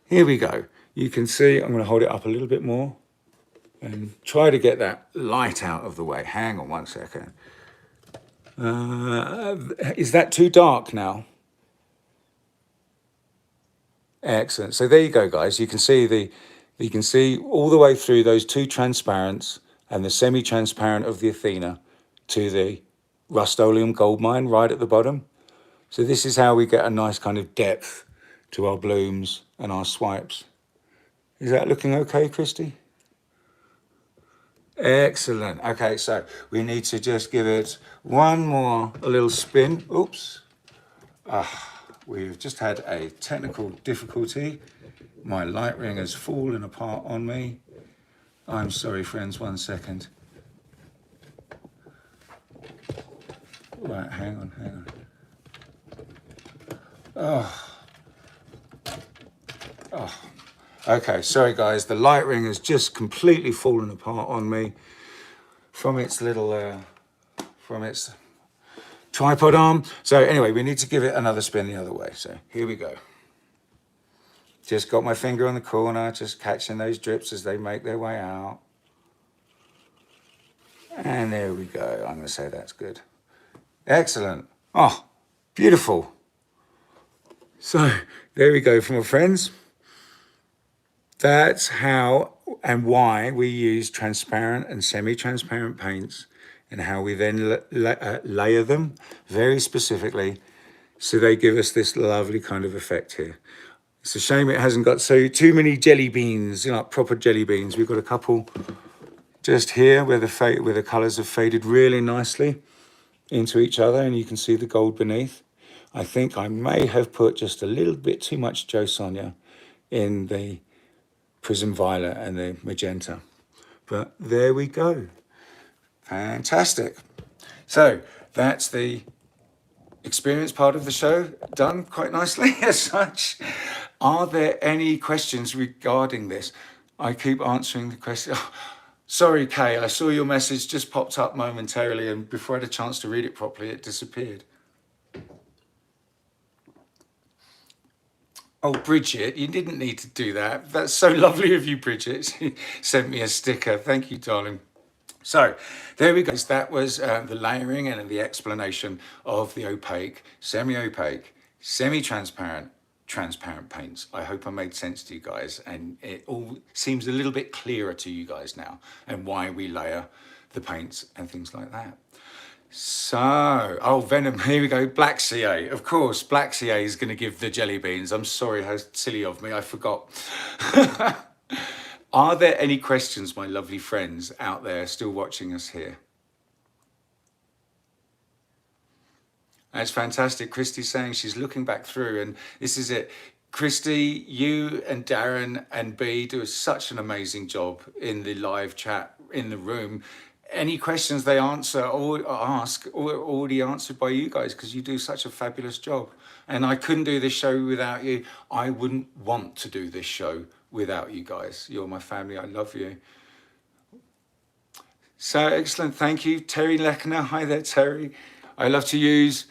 here we go. You can see, I'm going to hold it up a little bit more and try to get that light out of the way. Hang on one second. Is that too dark now? Excellent. So there you go, guys. You can see all the way through those two transparents and the semi-transparent of the Athena to the Rust-Oleum gold mine right at the bottom. So this is how we get a nice kind of depth to our blooms and our swipes. Is that looking okay, Christy? Excellent. Okay, so we need to just give it one more a little spin. Oops. We've just had a technical difficulty. My light ring has fallen apart on me. I'm sorry, friends, 1 second. Right, hang on. Oh. Okay, sorry guys, the light ring has just completely fallen apart on me from its little, from its tripod arm. So anyway, we need to give it another spin the other way. So here we go. Just got my finger on the corner, just catching those drips as they make their way out. And there we go. I'm going to say that's good. Excellent. Oh, beautiful. So there we go, my friends. That's how and why we use transparent and semi-transparent paints, and how we then layer them very specifically so they give us this lovely kind of effect here. It's a shame it hasn't got too many jelly beans, you know, proper jelly beans. We've got a couple just here where the colours have faded really nicely into each other, and you can see the gold beneath. I think I may have put just a little bit too much Joe Sonia in the Prism Violet and the Magenta. But there we go. Fantastic. So that's the experience part of the show done quite nicely as such. Are there any questions regarding this? I keep answering the question. Oh, sorry, Kay, I saw your message just popped up momentarily, and before I had a chance to read it properly, it disappeared. Oh, Bridget, you didn't need to do that. That's so lovely of you, Bridget. She sent me a sticker. Thank you, darling. So there we go. That was the layering and the explanation of the opaque, semi-opaque, semi-transparent, transparent paints. I hope I made sense to you guys, and it all seems a little bit clearer to you guys now, and why we layer the paints and things like that. So, oh, Venom, here we go. Black CA. Of course, Black CA is going to give the jelly beans. I'm sorry, how silly of me. I forgot. Are there any questions, my lovely friends out there still watching us here? That's fantastic. Christy's saying she's looking back through, and this is it. Christy, you and Darren and B do such an amazing job in the live chat in the room. Any questions they answer or ask are already answered by you guys, because you do such a fabulous job. And I couldn't do this show without you. I wouldn't want to do this show without you guys. You're my family. I love you. So excellent. Thank you. Terry Lechner. Hi there, Terry. I love to use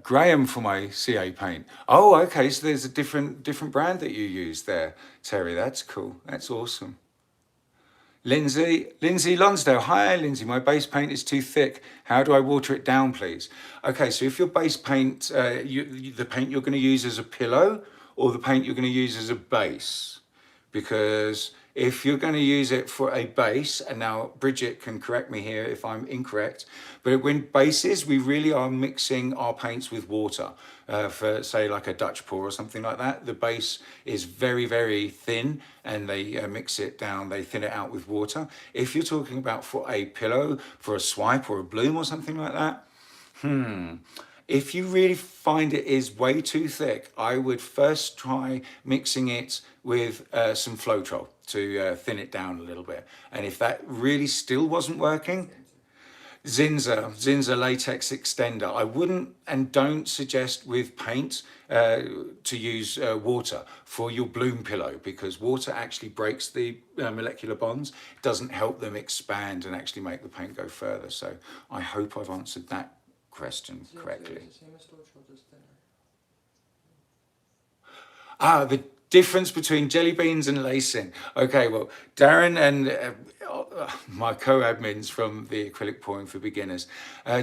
Graham for my CA paint. Oh, okay. So there's a different brand that you use there, Terry. That's cool. That's awesome. Lindsay Lonsdale. Hi, Lindsay. My base paint is too thick. How do I water it down, please? Okay, so if your base paint, the paint you're going to use as a pillow, or the paint you're going to use as a base, because if you're going to use it for a base, and now Bridget can correct me here if I'm incorrect, but when bases, we really are mixing our paints with water. For say like a Dutch pour or something like that, the base is very, very thin, and they mix it down, they thin it out with water. If you're talking about for a pillow, for a swipe or a bloom or something like that, if you really find it is way too thick, I would first try mixing it with some Floetrol to thin it down a little bit. And if that really still wasn't working, Zinza latex extender. I wouldn't and don't suggest with paint to use water for your bloom pillow, because water actually breaks the molecular bonds. It doesn't help them expand and actually make the paint go further. So I hope I've answered that question correctly. The difference between jelly beans and lacing. Okay, well, Darren and my co-admins from the Acrylic Pouring for Beginners.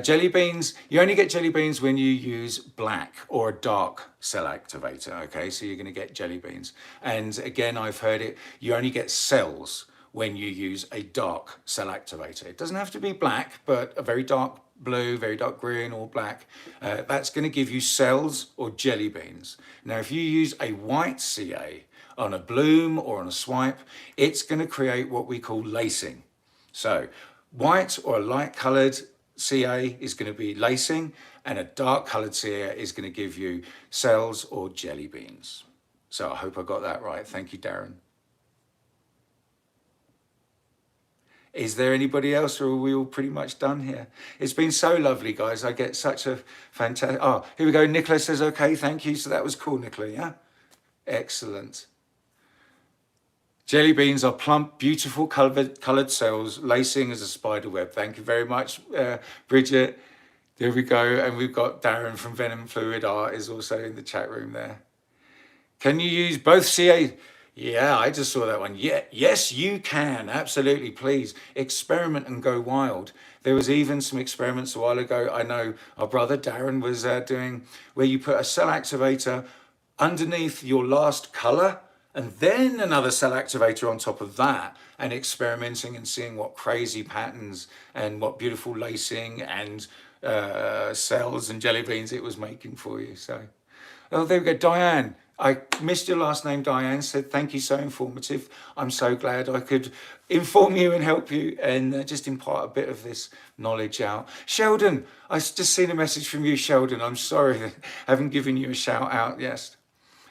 Jelly beans, you only get jelly beans when you use black or a dark cell activator, okay? So you're going to get jelly beans. And again, I've heard it, you only get cells when you use a dark cell activator. It doesn't have to be black, but a very dark blue, very dark green or black, that's going to give you cells or jelly beans. Now, if you use a white CA on a bloom or on a swipe, it's going to create what we call lacing. So white or a light coloured CA is going to be lacing, and a dark coloured CA is going to give you cells or jelly beans. So I hope I got that right. Thank you, Darren. Is there anybody else, or are we all pretty much done here? It's been so lovely, guys. I get such a fantastic... Oh, here we go. Nicola says, okay, thank you. So that was cool, Nicola, yeah? Excellent. Jelly beans are plump, beautiful coloured cells, lacing as a spider web. Thank you very much, Bridget. There we go. And we've got Darren from Venom Fluid Art is also in the chat room there. Can you use both CA? Yeah, I just saw that one. Yeah, yes, you can. Absolutely, please. Experiment and go wild. There was even some experiments a while ago. I know our brother Darren was doing where you put a cell activator underneath your last colour and then another cell activator on top of that, and experimenting and seeing what crazy patterns and what beautiful lacing and cells and jelly beans it was making for you. So, oh, there we go. Diane. I missed your last name, Diane, said, thank you, so informative. I'm so glad I could inform you and help you and just impart a bit of this knowledge out. Sheldon, I just seen a message from you, Sheldon. I'm sorry that I haven't given you a shout out. Yes.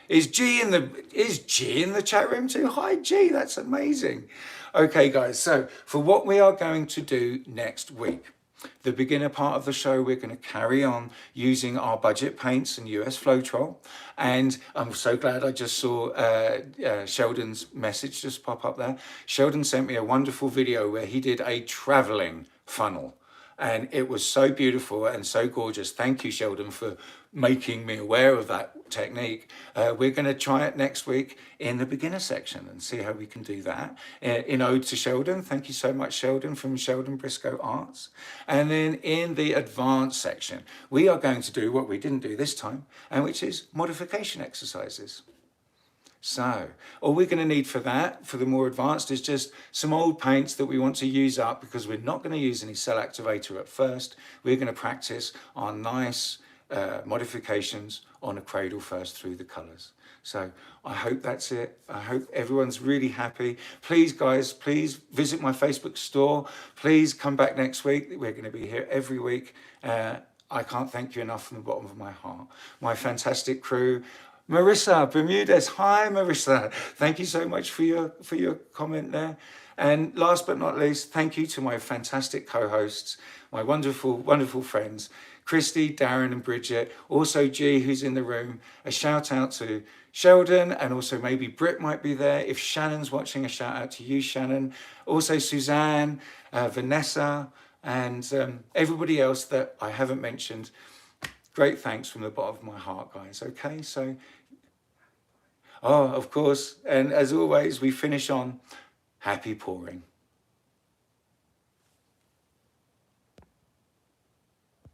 Is G in the chat room too? Hi, G, that's amazing. Okay, guys, so for what we are going to do next week, the beginner part of the show, we're going to carry on using our budget paints and US Floetrol. And I'm so glad I just saw Sheldon's message just pop up there. Sheldon sent me a wonderful video where he did a traveling funnel. And it was so beautiful and so gorgeous. Thank you, Sheldon, for making me aware of that technique. We're going to try it next week in the beginner section and see how we can do that. In Ode to Sheldon, thank you so much, Sheldon, from Sheldon Briscoe Arts. And then in the advanced section, we are going to do what we didn't do this time, and which is modification exercises. So all we're going to need for that, for the more advanced, is just some old paints that we want to use up, because we're not going to use any cell activator at first. We're going to practice our nice modifications on a cradle first through the colours. So I hope that's it. I hope everyone's really happy. Please, guys, please visit my Facebook store. Please come back next week. We're going to be here every week. I can't thank you enough from the bottom of my heart. My fantastic crew. Marissa Bermudez, hi Marissa. Thank you so much for your comment there. And last but not least, thank you to my fantastic co-hosts, my wonderful, wonderful friends, Christy, Darren and Bridget, also G, who's in the room. A shout out to Sheldon, and also maybe Britt might be there. If Shannon's watching, a shout out to you, Shannon. Also Suzanne, Vanessa, and everybody else that I haven't mentioned. Great thanks from the bottom of my heart, guys. Okay, so, oh, of course. And as always, we finish on happy pouring.